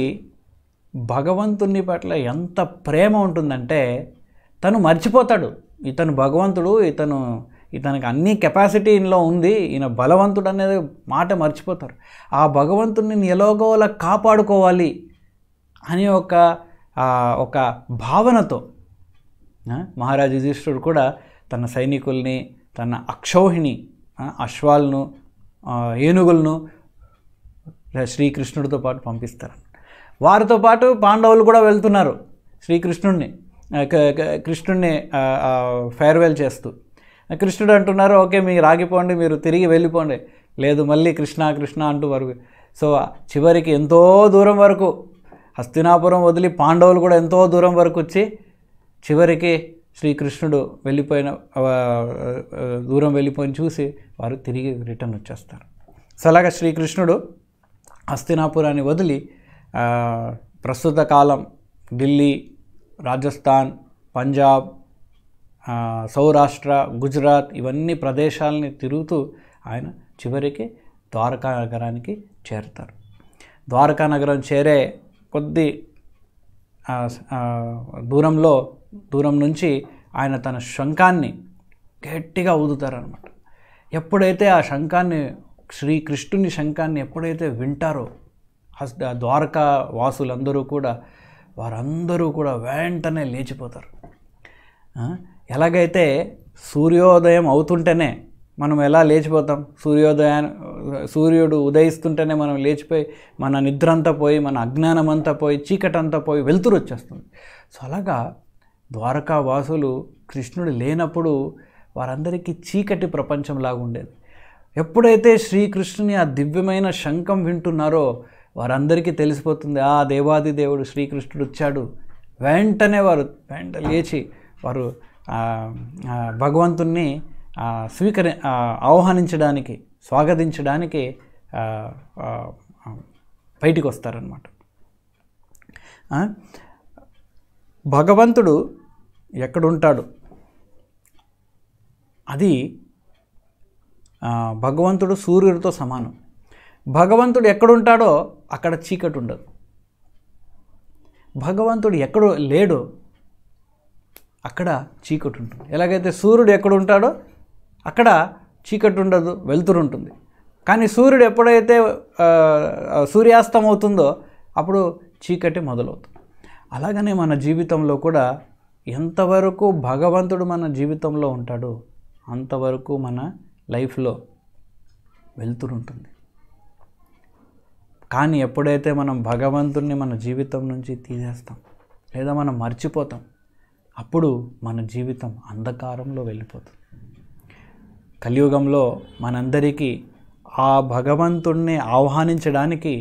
భగవంతుని పట్ల ఎంత ప్రేమ ఉంటుందంటే తను మర్చిపోతాడు, ఇతను భగవంతుడు, ఇతనికి అన్ని కెపాసిటీలో ఉంది, ఈయన బలవంతుడు అనేది మాట మర్చిపోతారు. ఆ భగవంతుడిని ఎలాగోలా కాపాడుకోవాలి అనే ఒక భావనతో మహారాజు యుధిష్ఠిరుడు కూడా తన సైనికుల్ని, తన అక్షౌహిణి అశ్వాలను, ఏనుగులను శ్రీకృష్ణుడితో పాటు పంపిస్తారు. వారితో పాటు పాండవులు కూడా వెళ్తున్నారు కృష్ణుడిని ఫేర్వెల్ చేస్తూ. కృష్ణుడు అంటున్నారు, ఓకే మీరు ఆగిపోండి, మీరు తిరిగి వెళ్ళిపోండి. లేదు, మళ్ళీ కృష్ణ కృష్ణ అంటూ వరకు. సో చివరికి ఎంతో దూరం వరకు హస్తినాపురం వదిలి పాండవులు కూడా ఎంతో దూరం వరకు వచ్చి చివరికి శ్రీకృష్ణుడు దూరం వెళ్ళిపోయి చూసి వారు తిరిగి రిటర్న్ వచ్చేస్తారు. సో అలాగా శ్రీకృష్ణుడు హస్తినాపురాన్ని వదిలి ప్రస్తుత కాలం ఢిల్లీ, రాజస్థాన్, పంజాబ్, సౌరాష్ట్ర, గుజరాత్ ఇవన్నీ ప్రదేశాలని తిరుగుతూ ఆయన చివరికి ద్వారకా నగరానికి చేరుతారు. ద్వారకా నగరం చేరే కొద్ది దూరం నుంచి ఆయన తన శంఖాన్ని గట్టిగా ఊదుతారనమాట. ఎప్పుడైతే ఆ శంఖాన్ని, శ్రీకృష్ణుని శంఖాన్ని ఎప్పుడైతే వింటారో ద్వారకా వాసులందరూ కూడా వారందరూ కూడా వెంటనే లేచిపోతారు. ఎలాగైతే సూర్యోదయం అవుతుంటేనే మనం ఎలా లేచిపోతాం, సూర్యుడు ఉదయిస్తుంటేనే మనం లేచిపోయి మన నిద్ర అంతా పోయి, మన అజ్ఞానం అంతా పోయి, చీకటంతా పోయి వెలుతురు వచ్చేస్తుంది. సో అలాగా ద్వారకా వాసులు కృష్ణుడు లేనప్పుడు వారందరికీ చీకటి ప్రపంచంలాగా ఉండేది. ఎప్పుడైతే శ్రీకృష్ణుని ఆ దివ్యమైన శంఖం వింటున్నారో వారందరికీ తెలిసిపోతుంది, ఆ దేవాది దేవుడు శ్రీకృష్ణుడు వచ్చాడు. వెంటనే వారు లేచి వారు భగవంతుణ్ణి ఆహ్వానించడానికి, స్వాగతించడానికి బయటికి వస్తారన్నమాట. భగవంతుడు ఎక్కడుంటాడు, అది భగవంతుడు సూర్యుడితో సమానం. భగవంతుడు ఎక్కడుంటాడో అక్కడ చీకటి ఉండదు. భగవంతుడు ఎక్కడో లేడో అక్కడ చీకటి ఉంటుంది. ఎలాగైతే సూర్యుడు ఎక్కడ ఉంటాడో అక్కడ చీకటి ఉండదు, వెలుతురు ఉంటుంది. కానీ సూర్యుడు ఎప్పుడైతే సూర్యాస్తం అవుతుందో అప్పుడు చీకటి మొదలవుతుంది. అలాగనే మన జీవితంలో కూడా ఎంతవరకు భగవంతుడు మన జీవితంలో ఉంటాడో అంతవరకు మన లైఫ్లో వెలుతురు ఉంటుంది. కానీ ఎప్పుడైతే మనం భగవంతుడిని మన జీవితం నుంచి తీసేస్తాం లేదా మనం మర్చిపోతాం అప్పుడు మన జీవితం అంధకారంలో వెళ్ళిపోతుంది. కలియుగంలో మనందరికీ ఆ భగవంతుడిని ఆహ్వానించడానికి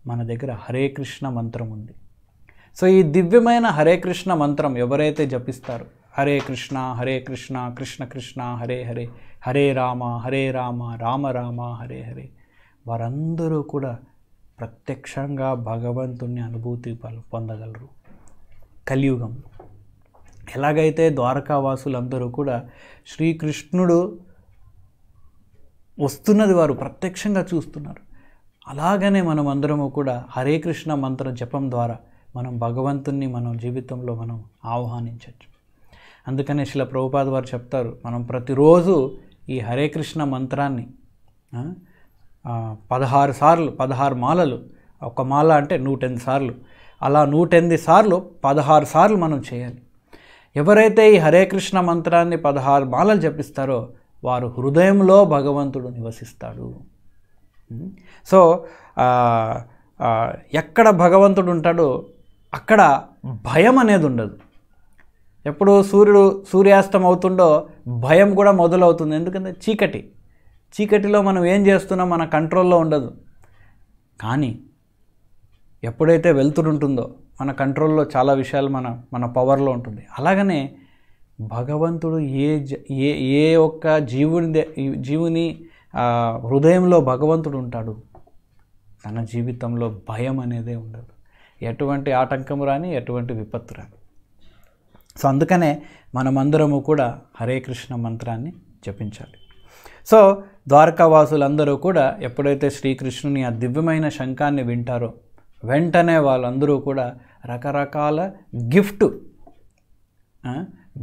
మన దగ్గర హరే కృష్ణ మంత్రం ఉంది. సో ఈ దివ్యమైన హరే కృష్ణ మంత్రం ఎవరైతే జపిస్తారో హరే కృష్ణ కృష్ణ కృష్ణ హరే హరే, హరే రామ రామ రామ హరే హరే, వారందరూ కూడా ప్రత్యక్షంగా భగవంతుని అనుభూతి పొందగలరు కలియుగం. ఎలాగైతే ద్వారకావాసులందరూ కూడా శ్రీకృష్ణుడు వస్తున్నది వారు ప్రత్యక్షంగా చూస్తున్నారు. అలాగనే మనం అందరము కూడా హరే కృష్ణ మంత్ర జపం ద్వారా మనం భగవంతుణ్ణి మన జీవితంలో మనం ఆహ్వానించవచ్చు. అందుకనే శ్రీల ప్రభుపాద వారు చెప్తారు, మనం ప్రతిరోజు ఈ హరే కృష్ణ మంత్రాన్ని 16 సార్లు, 16 మాలలు, ఒక మాల అంటే 108 సార్లు, అలా 108 సార్లు 16 సార్లు మనం చేయాలి. ఎవరైతే ఈ హరే కృష్ణ మంత్రాన్ని 16 మాలలు జపిస్తారో వారు హృదయంలో భగవంతుడు నివసిస్తాడు. సో ఎక్కడ భగవంతుడు ఉంటాడో అక్కడ భయం అనేది ఉండదు. ఎప్పుడు సూర్యాస్తం అవుతుండో భయం కూడా మొదలవుతుంది. ఎందుకంటే చీకటిలో మనం ఏం చేస్తున్నాం మన కంట్రోల్లో ఉండదు. కానీ ఎప్పుడైతే వెలుతురు ఉంటుందో మన కంట్రోల్లో చాలా విషయాలు మన పవర్లో ఉంటుంది. అలాగనే భగవంతుడు ఏ ఒక్క జీవుని హృదయంలో భగవంతుడు ఉంటాడు. తన జీవితంలో భయం అనేదే ఉండదు, ఎటువంటి ఆటంకం రాని, ఎటువంటి విపత్తు రాని. సో అందుకనే మనమందరము కూడా హరే కృష్ణ మంత్రాన్ని జపించాలి. సో ద్వారకావాసులందరూ కూడా ఎప్పుడైతే శ్రీకృష్ణుని ఆ దివ్యమైన శంఖాన్ని వింటారో వెంటనే వాళ్ళందరూ కూడా రకరకాల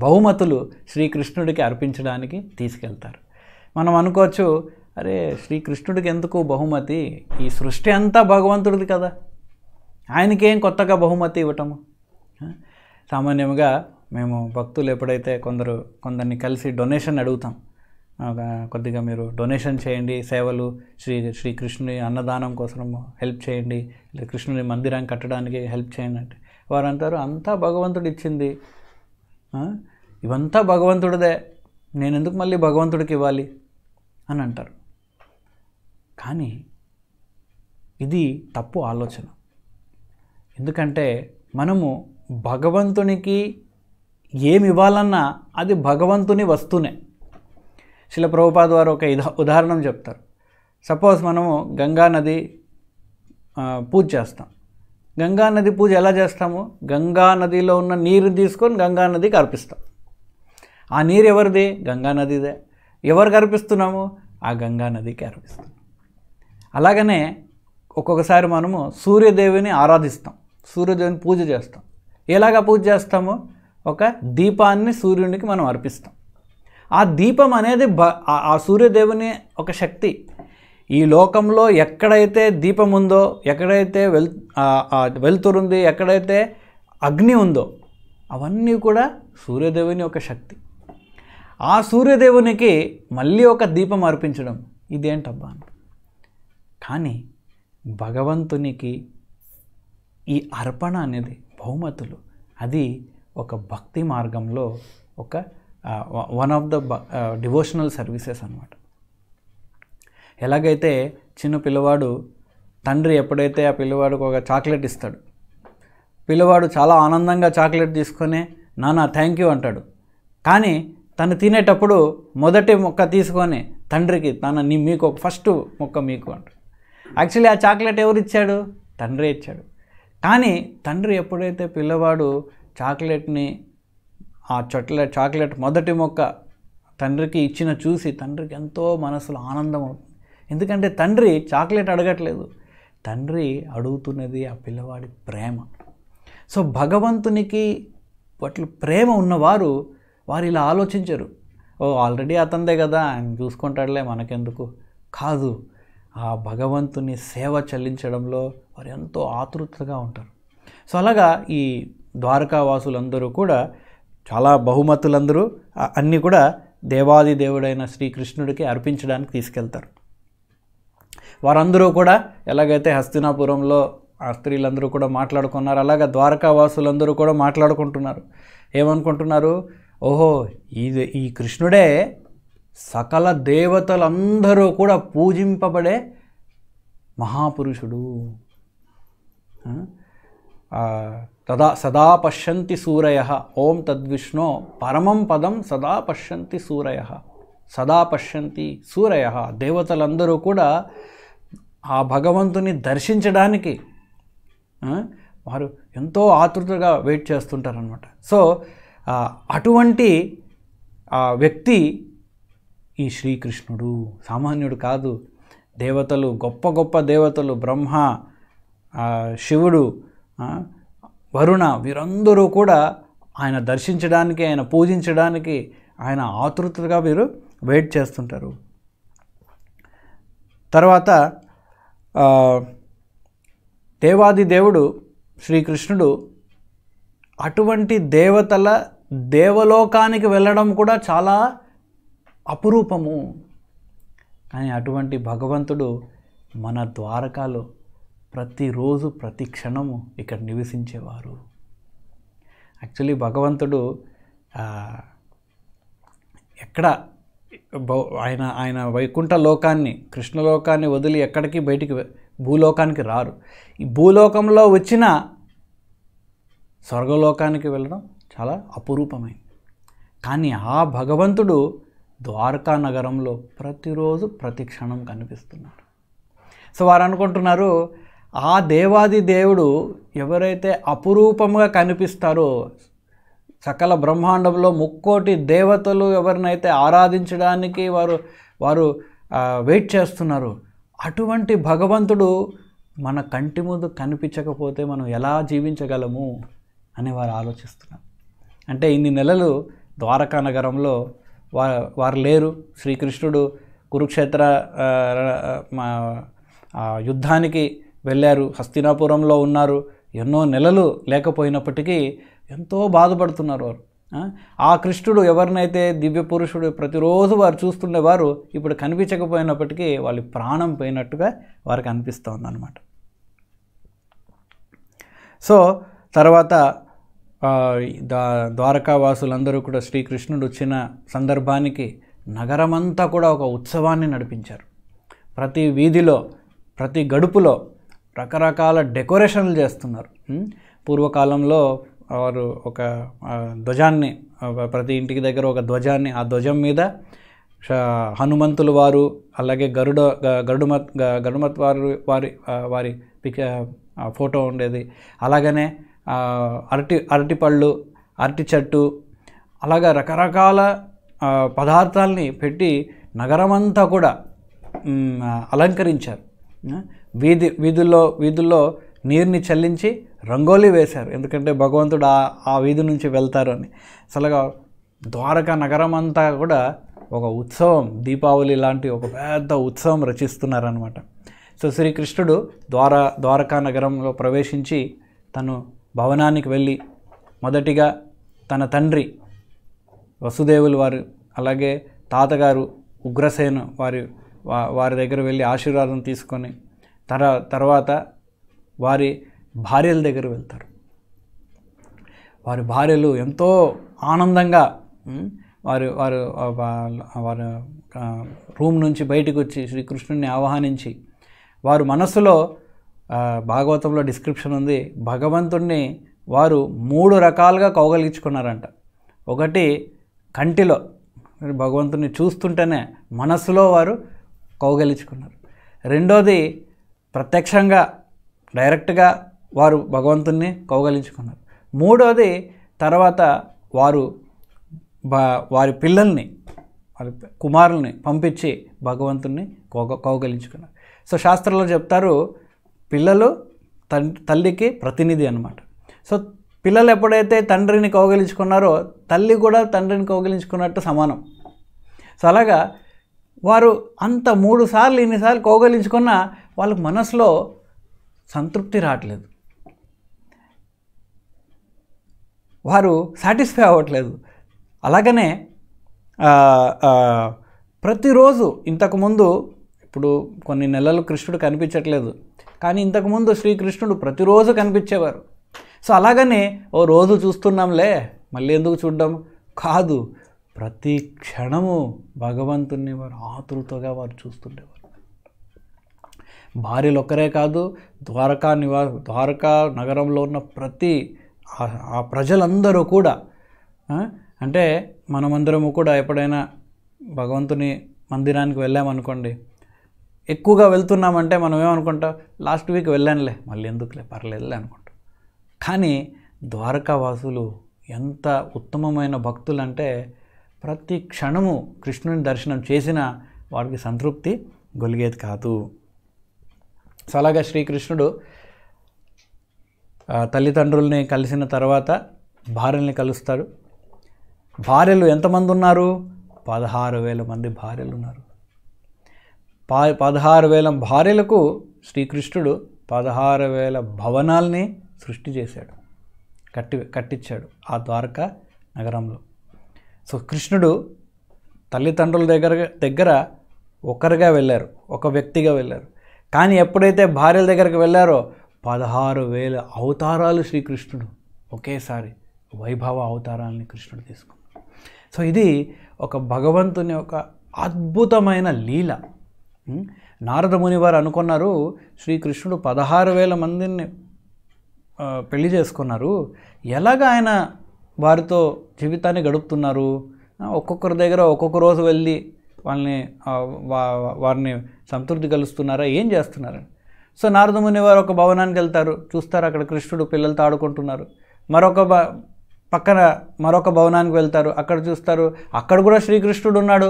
బహుమతులు శ్రీకృష్ణుడికి అర్పించడానికి తీసుకెళ్తారు. మనం అనుకోవచ్చు, అరే శ్రీకృష్ణుడికి ఎందుకు బహుమతి, ఈ సృష్టి అంతా భగవంతుడిది కదా, ఆయనకేం కొత్తగా బహుమతి ఇవ్వటము. సామాన్యంగా మేము భక్తులు ఎప్పుడైతే కొందరిని కలిసి డొనేషన్ అడుగుతాం, కొద్దిగా మీరు డొనేషన్ చేయండి, సేవలు శ్రీకృష్ణుని అన్నదానం కోసం హెల్ప్ చేయండి, లేదా కృష్ణుని మందిరాన్ని కట్టడానికి హెల్ప్ చేయండి అంటే వారు అంటారు, అంతా భగవంతుడు ఇచ్చింది, ఇవంతా భగవంతుడిదే, నేను ఎందుకు మళ్ళీ భగవంతుడికి ఇవ్వాలి అని అంటారు. కానీ ఇది తప్పు ఆలోచన. ఎందుకంటే మనము భగవంతునికి ఏమి ఇవ్వాలన్నా అది భగవంతుని వస్తునే. శ్రీల ప్రభుపాద వారు ఒక ఉదాహరణ చెప్తారు. సపోజ్ మనము గంగా నది పూజ చేస్తాం. గంగా నది పూజ ఎలా చేస్తాము? గంగా నదిలో ఉన్న నీరు తీసుకొని గంగా నదికి అర్పిస్తాం. ఆ నీరు ఎవరిది? గంగా నదిదే. ఎవరికి అర్పిస్తున్నాము? ఆ గంగా నదికి అర్పిస్తాం. అలాగనే ఒక్కొక్కసారి మనము సూర్యదేవిని ఆరాధిస్తాం, సూర్యదేవిని పూజ చేస్తాం. ఎలాగా పూజ చేస్తాము? ఒక దీపాన్ని సూర్యునికి మనం అర్పిస్తాం. ఆ దీపం అనేది ఆ సూర్యదేవుని ఒక శక్తి. ఈ లోకంలో ఎక్కడైతే దీపం ఉందో, ఎక్కడైతే వెలుతురుంది, ఎక్కడైతే అగ్ని ఉందో అవన్నీ కూడా సూర్యదేవుని ఒక శక్తి. ఆ సూర్యదేవునికి మళ్ళీ ఒక దీపం అర్పించడం ఇదేంటబ్బా. కానీ భగవంతునికి ఈ అర్పణ అనేది బహుమతులు, అది ఒక భక్తి మార్గంలో ఒక one of the devotional services అన్నమాట. ఎలాగైతే చిన్న పిల్లవాడు తండ్రి ఎప్పుడైతే ఆ పిల్లవాడికి ఒక చాక్లెట్ ఇస్తాడు, పిల్లవాడు చాలా ఆనందంగా చాక్లెట్ తీసుకొని నాన్న థ్యాంక్ యూ అంటాడు. కానీ తను తినేటప్పుడు మొదటి మొక్క తీసుకొని తండ్రికి మీకు ఒక ఫస్ట్ మొక్క మీకు అంటాడు. యాక్చువల్లీ ఆ చాక్లెట్ ఎవరు ఇచ్చాడు? తండ్రి ఇచ్చాడు. కానీ తండ్రి ఎప్పుడైతే పిల్లవాడు చాక్లెట్ని చాక్లెట్ మొదటి మొక్క తండ్రికి ఇచ్చిన చూసి తండ్రికి ఎంతో మనసులో ఆనందం అవుతుంది. ఎందుకంటే తండ్రి చాక్లెట్ అడగట్లేదు, తండ్రి అడుగుతున్నది ఆ పిల్లవాడి ప్రేమ. సో భగవంతునికి పట్ల ప్రేమ ఉన్నవారు వారు ఇలా ఆలోచించరు, ఓ ఆల్రెడీ అతందే కదా ఆయన చూసుకుంటాడులే మనకెందుకు. కాదు, ఆ భగవంతుని సేవ చెల్లించడంలో వారు ఎంతో ఆతృతగా ఉంటారు. సో అలాగా ఈ ద్వారకావాసులందరూ కూడా చాలా బహుమతులందరూ అన్నీ కూడా దేవాది దేవుడైన శ్రీకృష్ణుడికి అర్పించడానికి తీసుకెళ్తారు. వారందరూ కూడా ఎలాగైతే హస్తినాపురంలో ఆ స్త్రీలందరూ కూడా మాట్లాడుకున్నారు, అలాగే ద్వారకావాసులందరూ కూడా మాట్లాడుకుంటున్నారు. ఏమనుకుంటున్నారు, ఓహో ఈ కృష్ణుడే సకల దేవతలందరూ కూడా పూజింపబడే మహాపురుషుడు. సదా పశ్యంతి సూరయః ఓం తద్విష్ణో పరమం పదం సదా పశ్యంతి సూరయః. సదా పశ్యంతి సూరయః, దేవతలందరూ కూడా ఆ భగవంతుని దర్శించడానికి వారు ఎంతో ఆతృతగా వెయిట్ చేస్తుంటారనమాట. సో అటువంటి వ్యక్తి ఈ శ్రీకృష్ణుడు, సామాన్యుడు కాదు. దేవతలు, గొప్ప గొప్ప దేవతలు, బ్రహ్మ, శివుడు, వరుణ, వీరందరూ కూడా ఆయన దర్శించడానికి, ఆయన పూజించడానికి ఆయన ఆతృతగా వీరు వెయిట్ చేస్తుంటారు. తర్వాత దేవాది దేవుడు శ్రీకృష్ణుడు అటువంటి దేవతల దేవలోకానికి వెళ్ళడం కూడా చాలా అపురూపము. కానీ అటువంటి భగవంతుడు మన ద్వారకాలో ప్రతిరోజు ప్రతి క్షణము ఇక్కడ నివసించేవారు. యాక్చువల్లీ భగవంతుడు ఎక్కడ ఆయన వైకుంఠ లోకాన్ని, కృష్ణలోకాన్ని వదిలి ఎక్కడికి బయటికి భూలోకానికి రారు. ఈ భూలోకంలో వచ్చిన స్వర్గలోకానికి వెళ్ళడం చాలా అపురూపమైంది. కానీ ఆ భగవంతుడు ద్వారకా నగరంలో ప్రతిరోజు ప్రతి క్షణం కనిపిస్తున్నాడు. సో వారు అనుకుంటున్నారు, ఆ దేవాది దేవుడు ఎవరైతే అపురూపంగా కనిపిస్తారో, సకల బ్రహ్మాండంలో ముక్కోటి దేవతలు ఎవరినైతే ఆరాధించడానికి వారు వెయిట్ చేస్తున్నారు, అటువంటి భగవంతుడు మన కంటి ముందు కనిపించకపోతే మనం ఎలా జీవించగలము అని వారు ఆలోచిస్తున్నారు. అంటే ఇన్ని నెలలు ద్వారకా నగరంలో వారు లేరు. శ్రీకృష్ణుడు కురుక్షేత్ర యుద్ధానికి వెళ్ళారు, హస్తినాపురంలో ఉన్నారు. ఎన్నో నెలలు లేకపోయినప్పటికీ ఎంతో బాధపడుతున్నారు వారు. ఆ కృష్ణుడు ఎవరినైతే దివ్య పురుషుడు ప్రతిరోజు వారు చూస్తుండేవారు, ఇప్పుడు కనిపించకపోయినప్పటికీ వాళ్ళ ప్రాణం పోయినట్టుగా వారికి అనిపిస్తోంది అన్నమాట. సో తర్వాత ద్వారకావాసులందరూ కూడా శ్రీకృష్ణుడు వచ్చిన సందర్భానికి నగరమంతా కూడా ఒక ఉత్సవాన్ని నడిపించారు. ప్రతి వీధిలో, ప్రతి గడుపులో రకరకాల డెకరేషన్లు చేస్తున్నారు. పూర్వకాలంలో వారు ఒక ధ్వజాన్ని, ప్రతి ఇంటికి దగ్గర ఒక ధ్వజాన్ని, ఆ ధ్వజం మీద హనుమంతులు వారు, అలాగే గరుడమత్ వారి ఫోటో ఉండేది. అలాగనే అరటిపళ్ళు, అరటి చెట్టు, అలాగా రకరకాల పదార్థాలని పెట్టి నగరమంతా కూడా అలంకరించారు. వీధుల్లో నీరుని చల్లించి రంగోలీ వేశారు, ఎందుకంటే భగవంతుడు ఆ వీధి నుంచి వెళ్తారు అని. అసలుగా ద్వారకా నగరం అంతా కూడా ఒక ఉత్సవం, దీపావళి లాంటి ఒక పెద్ద ఉత్సవం రచిస్తున్నారనమాట. సో శ్రీకృష్ణుడు ద్వారకా నగరంలో ప్రవేశించి తను భవనానికి వెళ్ళి మొదటిగా తన తండ్రి వసుదేవులు వారు, అలాగే తాతగారు ఉగ్రసేను వారి దగ్గర వెళ్ళి ఆశీర్వాదం తీసుకొని తర్వాత వారి భార్యల దగ్గర వెళ్తారు. వారి భార్యలు ఎంతో ఆనందంగా వారు రూమ్ నుంచి బయటకు వచ్చి శ్రీకృష్ణుడిని ఆహ్వానించి, వారు మనస్సులో భాగవతంలో డిస్క్రిప్షన్ ఉంది, భగవంతుణ్ణి వారు 3 రకాలుగా కౌగలించుకున్నారంట. ఒకటి కంటిలో, భగవంతుని చూస్తుంటేనే మనస్సులో వారు కౌగలించుకున్నారు. రెండోది ప్రత్యక్షంగా డైరెక్ట్గా వారు భగవంతుణ్ణి కౌగలించుకున్నారు. మూడోది తర్వాత వారి పిల్లల్ని, వారి కుమారుల్ని పంపించి భగవంతుణ్ణి కౌగలించుకున్నారు. సో శాస్త్రంలో చెప్తారు, పిల్లలు తల్లికి ప్రతినిధి అన్నమాట. సో పిల్లలు ఎప్పుడైతే తండ్రిని కౌగిలించుకున్నారో తల్లి కూడా తండ్రిని కౌగిలించుకున్నట్టు సమానం. సో అలాగా వారు అంత 3 సార్లు ఇన్నిసార్లు కౌగిలించుకున్నా వాళ్ళకి మనసులో సంతృప్తి రావట్లేదు, వారు సాటిస్ఫై అవ్వట్లేదు. అలాగనే ప్రతిరోజు ఇంతకుముందు, ఇప్పుడు కొన్ని నెలలు కృష్ణుడు కనిపించట్లేదు, కానీ ఇంతకుముందు శ్రీకృష్ణుడు ప్రతిరోజు కనిపించేవారు. సో అలాగనే ఓ రోజు చూస్తున్నాంలే మళ్ళీ ఎందుకు చూడడం కాదు, ప్రతి క్షణము భగవంతుని వారు ఆతృతగా వారు చూస్తుండేవారు. భార్యలు ఒక్కరే కాదు, ద్వారకా నగరంలో ఉన్న ప్రతి ఆ ప్రజలందరూ కూడా, అంటే మనమందరము కూడా ఎప్పుడైనా భగవంతుని మందిరానికి వెళ్ళామనుకోండి, ఎక్కువగా వెళ్తున్నామంటే మనం ఏమనుకుంటాం, లాస్ట్ వీక్ వెళ్ళానులే మళ్ళీ ఎందుకులే పర్లేదులే అనుకుంటాం. కానీ ద్వారకావాసులు ఎంత ఉత్తమమైన భక్తులు అంటే ప్రతి క్షణము కృష్ణుని దర్శనం చేసినా వారికి సంతృప్తి గొలిగేది కాదు. సో అలాగా శ్రీకృష్ణుడు తల్లిదండ్రుల్ని కలిసిన తర్వాత భార్యల్ని కలుస్తాడు. భార్యలు ఎంతమంది ఉన్నారు? 16,000 మంది భార్యలు ఉన్నారు. 16,000 భార్యలకు శ్రీకృష్ణుడు 16,000 భవనాల్ని సృష్టి చేశాడు, కట్టించాడు ఆ ద్వారకా నగరంలో. సో కృష్ణుడు తల్లిదండ్రుల దగ్గర ఒకరిగా వెళ్ళారు, ఒక వ్యక్తిగా వెళ్ళారు. కానీ ఎప్పుడైతే భార్యల దగ్గరికి వెళ్ళారో 16,000 అవతారాలు శ్రీకృష్ణుడు ఒకేసారి వైభవ అవతారాలని కృష్ణుడు తీసుకున్నాడు. సో ఇది ఒక భగవంతుని ఒక అద్భుతమైన లీల. నారద ముని వారు అనుకున్నారు, శ్రీకృష్ణుడు 16,000 మందిని పెళ్లి చేసుకున్నారు, ఎలాగ ఆయన వారితో జీవితాన్ని గడుపుతున్నారు? ఒక్కొక్కరి దగ్గర ఒక్కొక్క రోజు వెళ్ళి వారిని సంతృప్తి కలుస్తున్నారా, ఏం చేస్తున్నారని. సో నారద ముని వారు ఒక భవనానికి వెళ్తారు, చూస్తారు అక్కడ కృష్ణుడు పిల్లలతో ఆడుకుంటున్నారు. పక్కన మరొక భవనానికి వెళ్తారు, అక్కడ చూస్తారు అక్కడ కూడా శ్రీకృష్ణుడు ఉన్నాడు,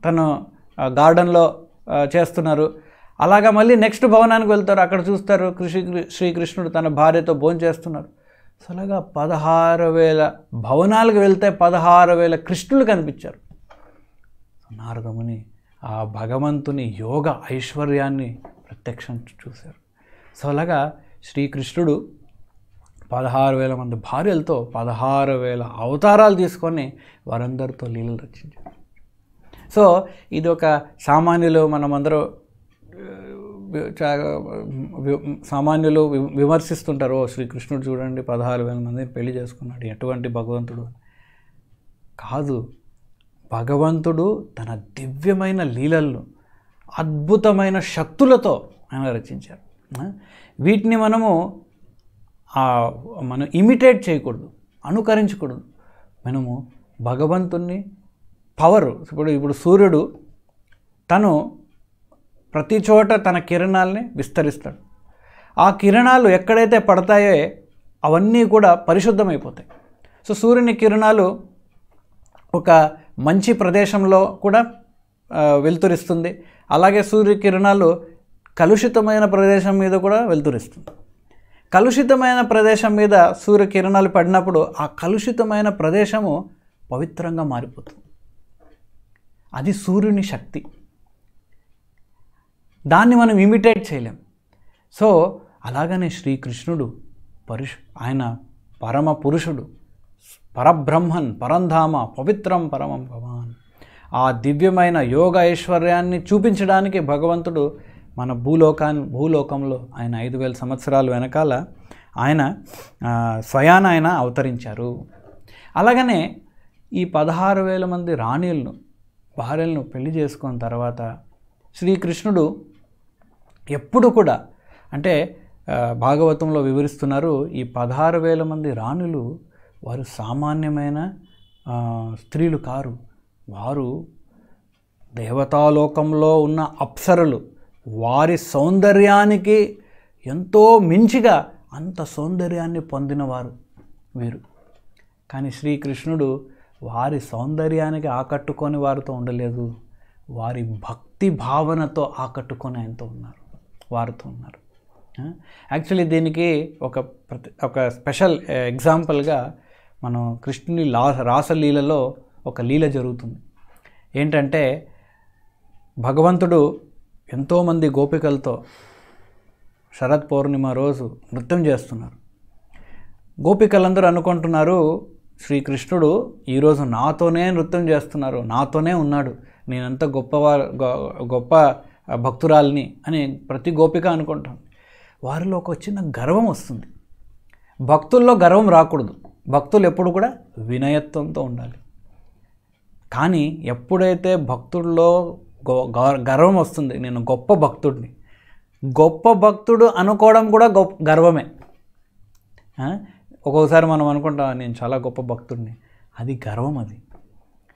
తను గార్డెన్లో చేస్తున్నారు. అలాగా మళ్ళీ నెక్స్ట్ భవనానికి వెళ్తారు, అక్కడ చూస్తారు శ్రీకృష్ణుడు తన భార్యతో భోంచేస్తున్నారు. సో అలాగా 16,000 భవనాలకు వెళ్తే 16,000 కృష్ణులు కనిపించారు. నారదముని ఆ భగవంతుని యోగ ఐశ్వర్యాన్ని ప్రత్యక్షం చూశారు. సో అలాగా శ్రీకృష్ణుడు 16,000 మంది భార్యలతో 16,000 అవతారాలు తీసుకొని వారందరితో లీలలు రచించారు. సో ఇది ఒక సామాన్యులు, మనమందరూ సామాన్యులు విమర్శిస్తుంటారు, ఓ శ్రీకృష్ణుడు చూడండి 16,000 మందిని పెళ్లి చేసుకున్నాడు, ఎటువంటి భగవంతుడు కాదు. భగవంతుడు తన దివ్యమైన లీలలను అద్భుతమైన శక్తులతో ఆయన రచించారు. వీటిని మనం ఇమిటేట్ చేయకూడదు, అనుకరించకూడదు. మనము భగవంతుని పవర్, ఇప్పుడు సూర్యుడు తను ప్రతి చోట తన కిరణాలని విస్తరిస్తాడు. ఆ కిరణాలు ఎక్కడైతే పడతాయో అవన్నీ కూడా పరిశుద్ధమైపోతాయి. సో సూర్యుని కిరణాలు ఒక మంచి ప్రదేశంలో కూడా వెలుతురిస్తుంది, అలాగే సూర్యకిరణాలు కలుషితమైన ప్రదేశం మీద కూడా వెలుతురిస్తుంది. కలుషితమైన ప్రదేశం మీద సూర్యకిరణాలు పడినప్పుడు ఆ కలుషితమైన ప్రదేశము పవిత్రంగా మారిపోతుంది. అది సూర్యుని శక్తి, దాన్ని మనం ఇమిటేట్ చేయలేం. సో అలాగనే శ్రీకృష్ణుడు ఆయన పరమ పురుషుడు, పరబ్రహ్మన్, పరంధామ, పవిత్రం పరమం భవాన్. ఆ దివ్యమైన యోగ ఐశ్వర్యాన్ని చూపించడానికి భగవంతుడు మన భూలోకంలో ఆయన 5,000 సంవత్సరాల వెనకాల ఆయన స్వయాన ఆయన అవతరించారు. అలాగనే ఈ 16,000 మంది రాణిలను, భార్యలను పెళ్లి చేసుకున్న తర్వాత శ్రీకృష్ణుడు ఎప్పుడు కూడా, అంటే భాగవతంలో వివరిస్తున్నారు, ఈ 16,000 మంది రాణులు వారు సామాన్యమైన స్త్రీలు కారు, వారు దేవతాలోకంలో ఉన్న అప్సరలు. వారి సౌందర్యానికి ఎంతో మించిగా అంత సౌందర్యాన్ని పొందినవారు వీరు. కానీ శ్రీకృష్ణుడు వారి సౌందర్యానికి ఆకట్టుకొని వారితో ఉండలేదు, వారి భక్తి భావనతో ఆకట్టుకొని ఆయనతో ఉన్నారు, వారితో ఉన్నారు. యాక్చువల్లీ దీనికి ఒక స్పెషల్ ఎగ్జాంపుల్గా మనం కృష్ణుని రాసలీలలో ఒక లీల జరుగుతుంది. ఏంటంటే భగవంతుడు ఎంతోమంది గోపికలతో శరత్ పౌర్ణిమ రోజు నృత్యం చేస్తున్నారు. గోపికలందరూ అనుకుంటున్నారు శ్రీకృష్ణుడు ఈరోజు నాతోనే నృత్యం చేస్తున్నారు, నాతోనే ఉన్నాడు, నేనంత గొప్ప భక్తురాలిని అని ప్రతి గోపిక అనుకుంటాను. వారిలో ఒక చిన్న గర్వం వస్తుంది. భక్తుల్లో గర్వం రాకూడదు, భక్తులు ఎప్పుడు కూడా వినయత్వంతో ఉండాలి. కానీ ఎప్పుడైతే భక్తుల్లో గర్వం వస్తుంది, నేను గొప్ప భక్తుడిని, గొప్ప భక్తుడు అనుకోవడం కూడా గర్వమే. ఒక్కొక్కసారి మనం అనుకుంటాం నేను చాలా గొప్ప భక్తుడిని, అది గర్వం. అది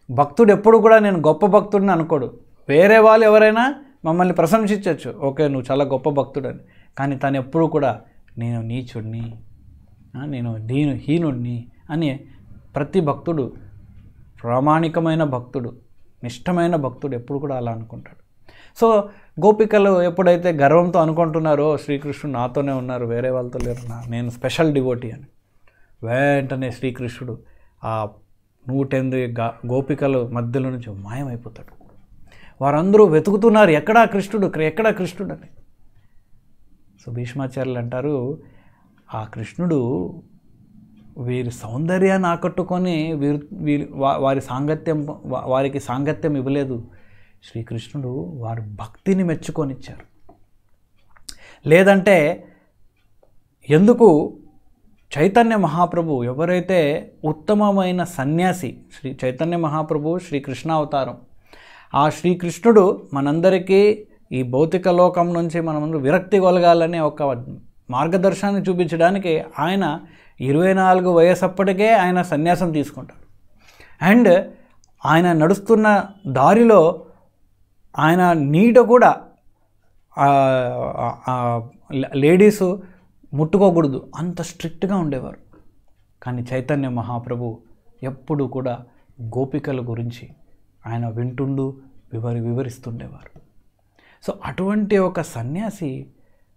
భక్తుడు ఎప్పుడు కూడా నేను గొప్ప భక్తుడిని అనుకోడు. వేరే వాళ్ళు ఎవరైనా మమ్మల్ని ప్రశంసించవచ్చు, ఓకే నువ్వు చాలా గొప్ప భక్తుడని, కానీ తను ఎప్పుడు కూడా నేను నీచుడిని, నేను హీనుడిని అని ప్రతి భక్తుడు, ప్రామాణికమైన భక్తుడు, నిష్టమైన భక్తుడు ఎప్పుడు కూడా అలా అనుకుంటాడు. సో గోపికలు ఎప్పుడైతే గర్వంతో అనుకుంటున్నారో శ్రీకృష్ణుడు నాతోనే ఉన్నారు, వేరే వాళ్ళతో లేరు, నేను స్పెషల్ డివోటీ అని, వెంటనే శ్రీకృష్ణుడు ఆ 108 గోపికల మధ్యలో నుంచి మాయమైపోతాడు. వారందరూ వెతుకుతున్నారు ఎక్కడా కృష్ణుడు అని. సో భీష్మాచార్యులు అంటారు ఆ కృష్ణుడు వీరి సౌందర్యాన్ని ఆకట్టుకొని వారికి సాంగత్యం ఇవ్వలేదు. శ్రీకృష్ణుడు వారి భక్తిని మెచ్చుకొనిచ్చారు. లేదంటే ఎందుకు చైతన్య మహాప్రభు ఎవరైతే ఉత్తమమైన సన్యాసి, శ్రీ చైతన్య మహాప్రభు శ్రీకృష్ణ అవతారం, ఆ శ్రీకృష్ణుడు మనందరికీ ఈ భౌతిక లోకం నుంచి మనమందరూ విరక్తి కొలగాలనే ఒక మార్గదర్శనాన్ని చూపించడానికి ఆయన 24 వయసప్పటికే ఆయన సన్యాసం తీసుకుంటాడు. అండ్ ఆయన నడుస్తున్న దారిలో ఆయన నీడ కూడా లేడీసు ముట్టుకోకూడదు, అంత స్ట్రిక్ట్గా ఉండేవారు. కానీ చైతన్య మహాప్రభు ఎప్పుడు కూడా గోపికల గురించి ఆయన వివరిస్తుండేవారు. సో అటువంటి ఒక సన్యాసి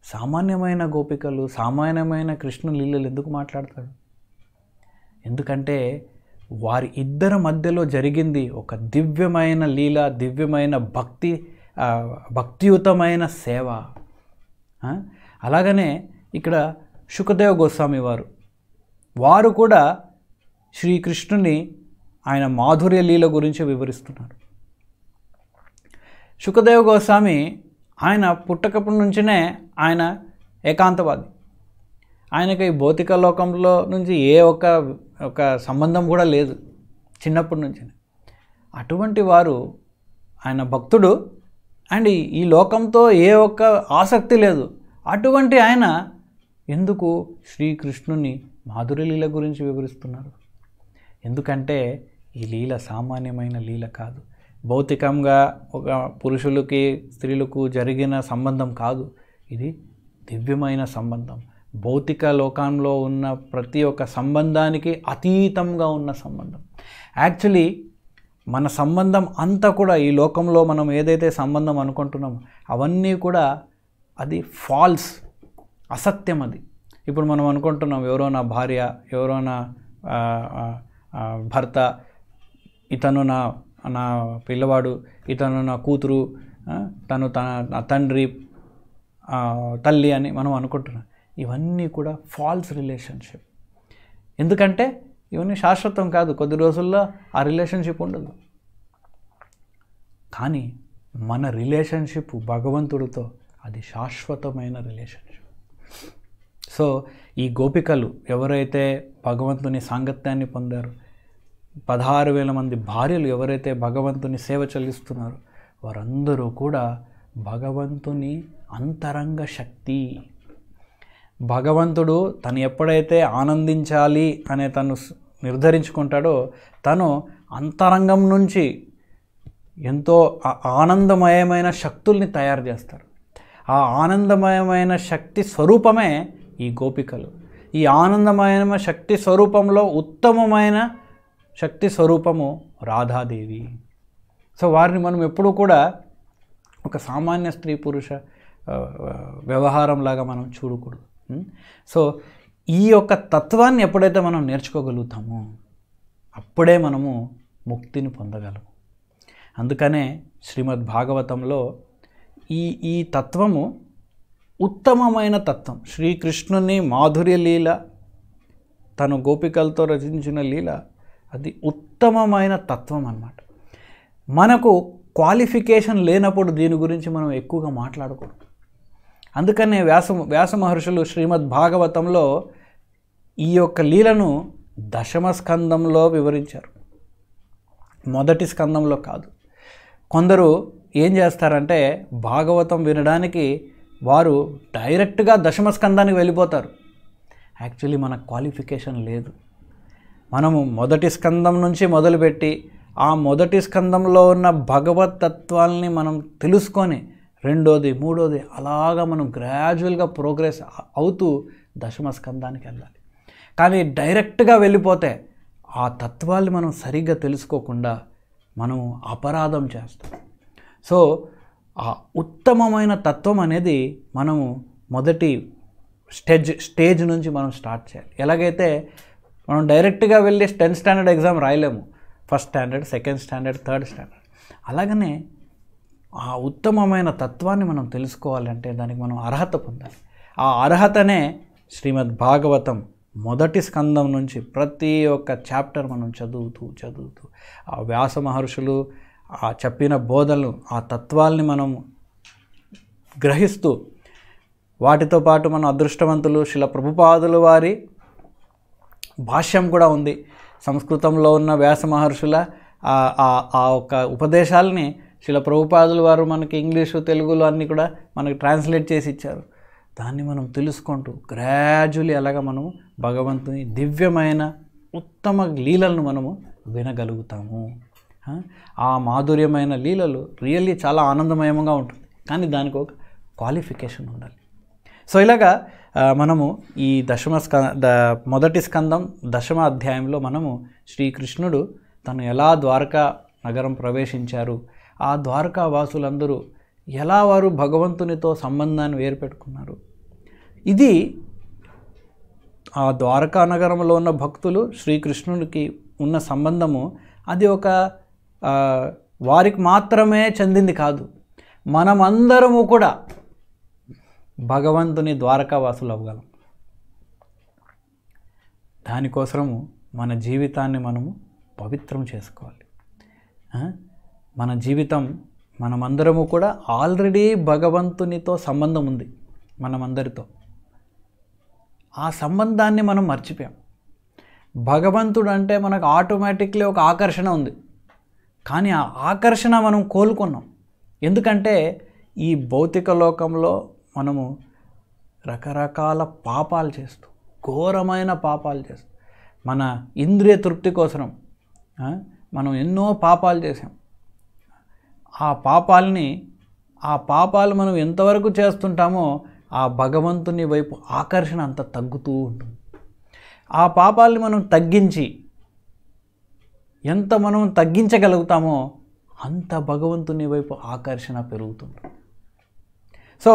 సామాన్యమైన గోపికలు, సామాన్యమైన కృష్ణ లీలలు ఎందుకు మాట్లాడతాడు? ఎందుకంటే వారి ఇద్దరి మధ్యలో జరిగింది ఒక దివ్యమైన లీల, దివ్యమైన భక్తియుతమైన సేవ. అలాగనే ఇక్కడ శుకదేవ గోస్వామి వారు కూడా శ్రీకృష్ణుని ఆయన మాధుర్య లీల గురించి వివరిస్తున్నారు. శుకదేవ గోస్వామి ఆయన పుట్టకప్పటి నుంచినే ఆయన ఏకాంతవాది. ఆయనకి ఈ భౌతిక లోకంలో నుంచి ఏ ఒక సంబంధం కూడా లేదు చిన్నప్పటి నుంచి. అటువంటి వారు ఆయన భక్తుడు అండ్ ఈ లోకంతో ఏ ఒక్క ఆసక్తి లేదు. అటువంటి ఆయన ఎందుకు శ్రీకృష్ణుని మాధుర్య లీల గురించి వివరిస్తున్నారు? ఎందుకంటే ఈ లీల సామాన్యమైన లీల కాదు, భౌతికంగా ఒక పురుషులకి స్త్రీలకు జరిగిన సంబంధం కాదు, ఇది దివ్యమైన సంబంధం, భౌతిక లోకంలో ఉన్న ప్రతి ఒక్క సంబంధానికి అతీతంగా ఉన్న సంబంధం. యాక్చువల్లీ మన సంబంధం అంతా కూడా ఈ లోకంలో మనం ఏదైతే సంబంధం అనుకుంటున్నామో అవన్నీ కూడా అది ఫాల్స్, అసత్యం. అది ఇప్పుడు మనం అనుకుంటున్నాం ఎవరో నా భార్య, ఎవరో నా భర్త, ఇతను నా పిల్లవాడు, ఇతను నా కూతురు, తను నా తండ్రి తల్లి అని మనం అనుకుంటున్నాం. ఇవన్నీ కూడా ఫాల్స్ రిలేషన్షిప్. ఎందుకంటే ఇవన్నీ శాశ్వతం కాదు, కొద్ది రోజుల్లో ఆ రిలేషన్షిప్ ఉండదు. కానీ మన రిలేషన్షిప్ భగవంతుడితో అది శాశ్వతమైన రిలేషన్షిప్. సో ఈ గోపికలు ఎవరైతే భగవంతుని సాంగత్యాన్ని పొందారో, 16,000 మంది భార్యలు ఎవరైతే భగవంతుని సేవ చెల్లిస్తున్నారో వారందరూ కూడా భగవంతుని అంతరంగ శక్తి. భగవంతుడు తను ఎప్పుడైతే ఆనందించాలి అనే తను నిర్ధారించుకుంటాడో తను అంతరంగం నుంచి ఎంతో ఆనందమయమైన శక్తుల్ని తయారు చేస్తారు. ఆ ఆనందమయమైన శక్తి స్వరూపమే ఈ గోపికలు. ఈ ఆనందమయమైన శక్తి స్వరూపంలో ఉత్తమమైన శక్తి స్వరూపము రాధాదేవి. సో వారిని మనం ఎప్పుడూ కూడా ఒక సామాన్య స్త్రీ పురుష వ్యవహారంలాగా మనం చూడకూడదు. సో ఈ యొక్క తత్వాన్ని ఎప్పుడైతే మనం నేర్చుకోగలుగుతామో అప్పుడే మనము ముక్తిని పొందగలము. అందుకనే శ్రీమద్ భాగవతంలో ఈ తత్వము ఉత్తమమైన తత్వం. శ్రీకృష్ణుని మాధుర్య లీల, తను గోపికలతో రచించిన లీల, అది ఉత్తమమైన తత్వం అన్నమాట. మనకు క్వాలిఫికేషన్ లేనప్పుడు దీని గురించి మనం ఎక్కువగా మాట్లాడకూడదు. అందుకనే వ్యాస మహర్షులు శ్రీమద్ భాగవతంలో ఈ యొక్క లీలను దశమ స్కందంలో వివరించారు, మొదటి స్కందంలో కాదు. కొందరు ఏం చేస్తారంటే భాగవతం వినడానికి వారు డైరెక్ట్గా దశమ స్కందానికి వెళ్ళిపోతారు. యాక్చువల్లీ మన క్వాలిఫికేషన్ లేదు. మనము మొదటి స్కందం నుంచి మొదలుపెట్టి ఆ మొదటి స్కందంలో ఉన్న భగవత్ తత్వాల్ని మనం తెలుసుకొని రెండోది మూడోది అలాగా మనం గ్రాడ్యువల్గా ప్రోగ్రెస్ అవుతూ దశమ స్కందానికి వెళ్ళాలి. కానీ డైరెక్ట్గా వెళ్ళిపోతే ఆ తత్వాల్ని మనం సరిగ్గా తెలుసుకోకుండా మనం అపరాధం చేస్తాం. సో ఆ ఉత్తమమైన తత్వం అనేది మనము మొదటి స్టేజ్ నుంచి మనం స్టార్ట్ చేయాలి. ఎలాగైతే మనం డైరెక్ట్గా వెళ్ళి 10th స్టాండర్డ్ ఎగ్జామ్ రాయలేము, first standard, second standard, third standard. అలాగనే ఆ ఉత్తమమైన తత్వాన్ని మనం తెలుసుకోవాలంటే దానికి మనం అర్హత పొందాలి. ఆ అర్హతనే శ్రీమద్ భాగవతం మొదటి స్కందం నుంచి ప్రతి ఒక్క చాప్టర్ మనం చదువుతూ ఆ వ్యాస మహర్షులు ఆ చెప్పిన బోధనలు, ఆ తత్వాల్ని మనం గ్రహిస్తూ వాటితో పాటు మన అదృష్టవంతులు శ్రీల ప్రభుపాదుల వారి భాష్యం కూడా ఉంది. సంస్కృతంలో ఉన్న వ్యాస మహర్షుల ఆ ఒక్క ఉపదేశాలని శ్రీల ప్రభుపాదుల వారు మనకి ఇంగ్లీషు తెలుగులో అన్నీ కూడా మనకి ట్రాన్స్లేట్ చేసి ఇచ్చారు. దాన్ని మనం తెలుసుకుంటూ గ్రాడ్యువల్లీ అలాగా మనము భగవంతుని దివ్యమైన ఉత్తమ లీలలను మనము వినగలుగుతాము. ఆ మాధుర్యమైన లీలలు రియల్లీ చాలా ఆనందమయంగా ఉంటుంది. కానీ దానికి ఒక క్వాలిఫికేషన్ ఉండాలి. సో ఇలాగా మనము ఈ మొదటి స్కందం దశమ అధ్యాయంలో మనము శ్రీకృష్ణుడు తను ఎలా ద్వారకా నగరం ప్రవేశించారు, ఆ ద్వారకా వాసులందరూ ఎలా వారు భగవంతునితో సంబంధాన్ని ఏర్పెట్టుకున్నారు, ఇది ఆ ద్వారకా నగరంలో ఉన్న భక్తులు శ్రీకృష్ణుడికి ఉన్న సంబంధము అది ఒక వారికి మాత్రమే చెందింది కాదు. మనమందరము కూడా భగవంతుని ద్వారకావాసులు అవ్వగలం. దానికోసము మన జీవితాన్ని మనము పవిత్రం చేసుకోవాలి. మన జీవితం మనమందరము కూడా ఆల్రెడీ భగవంతునితో సంబంధం ఉంది మనమందరితో. ఆ సంబంధాన్ని మనం మర్చిపోయాం. భగవంతుడు అంటే మనకు ఆటోమేటిక్లీ ఒక ఆకర్షణ ఉంది, కానీ ఆ ఆకర్షణ మనం కోలుకున్నాం. ఎందుకంటే ఈ భౌతిక లోకంలో మనము రకరకాల పాపాలు చేస్తూ, ఘోరమైన పాపాలు చేస్తూ, మన ఇంద్రియ తృప్తి కోసం మనం ఎన్నో పాపాలు చేసాం. ఆ పాపాలు మనం ఎంతవరకు చేస్తుంటామో ఆ భగవంతుని వైపు ఆకర్షణ అంత తగ్గుతూ ఉంటుంది. ఆ పాపాలని మనం తగ్గించి ఎంత మనం తగ్గించగలుగుతామో అంత భగవంతుని వైపు ఆకర్షణ పెరుగుతుంది. సో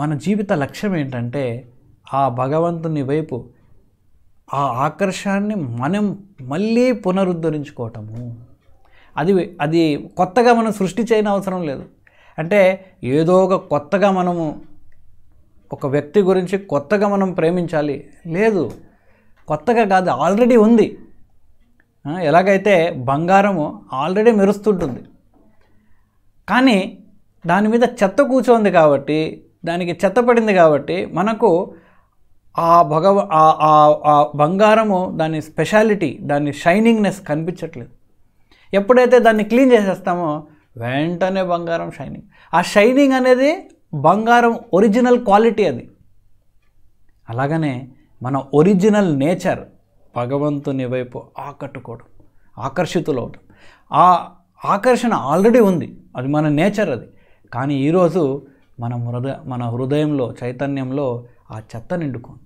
మన జీవిత లక్ష్యం ఏంటంటే ఆ భగవంతుని వైపు ఆ ఆకర్షణని మనం మళ్ళీ పునరుద్ధరించుకోవటము. అది కొత్తగా మనం సృష్టి చేయని అవసరం లేదు. అంటే ఏదో ఒక కొత్తగా మనము ఒక వ్యక్తి గురించి కొత్తగా మనం ప్రేమించాలి లేదు, కొత్తగా కాదు, ఆల్రెడీ ఉంది. ఎలాగైతే బంగారము ఆల్రెడీ మెరుస్తుంటుంది, కానీ దాని మీద చెత్త కూర్చోంది కాబట్టి, దానికి చెత్త పడింది కాబట్టి మనకు ఆ బంగారము దాని స్పెషాలిటీ, దాని షైనింగ్నెస్ కనిపించట్లేదు. ఎప్పుడైతే దాన్ని క్లీన్ చేసేస్తామో వెంటనే బంగారం షైనింగ్. ఆ షైనింగ్ అనేది బంగారం ఒరిజినల్ క్వాలిటీ అది. అలాగనే మన ఒరిజినల్ నేచర్ భగవంతుని వైపు ఆకట్టుకోవడం, ఆకర్షితులవడం. ఆ ఆకర్షణ ఆల్రెడీ ఉంది, అది మన నేచర్ అది. కానీ ఈరోజు మన హృదయంలో, చైతన్యంలో ఆ చెత్త నిండుకుంది.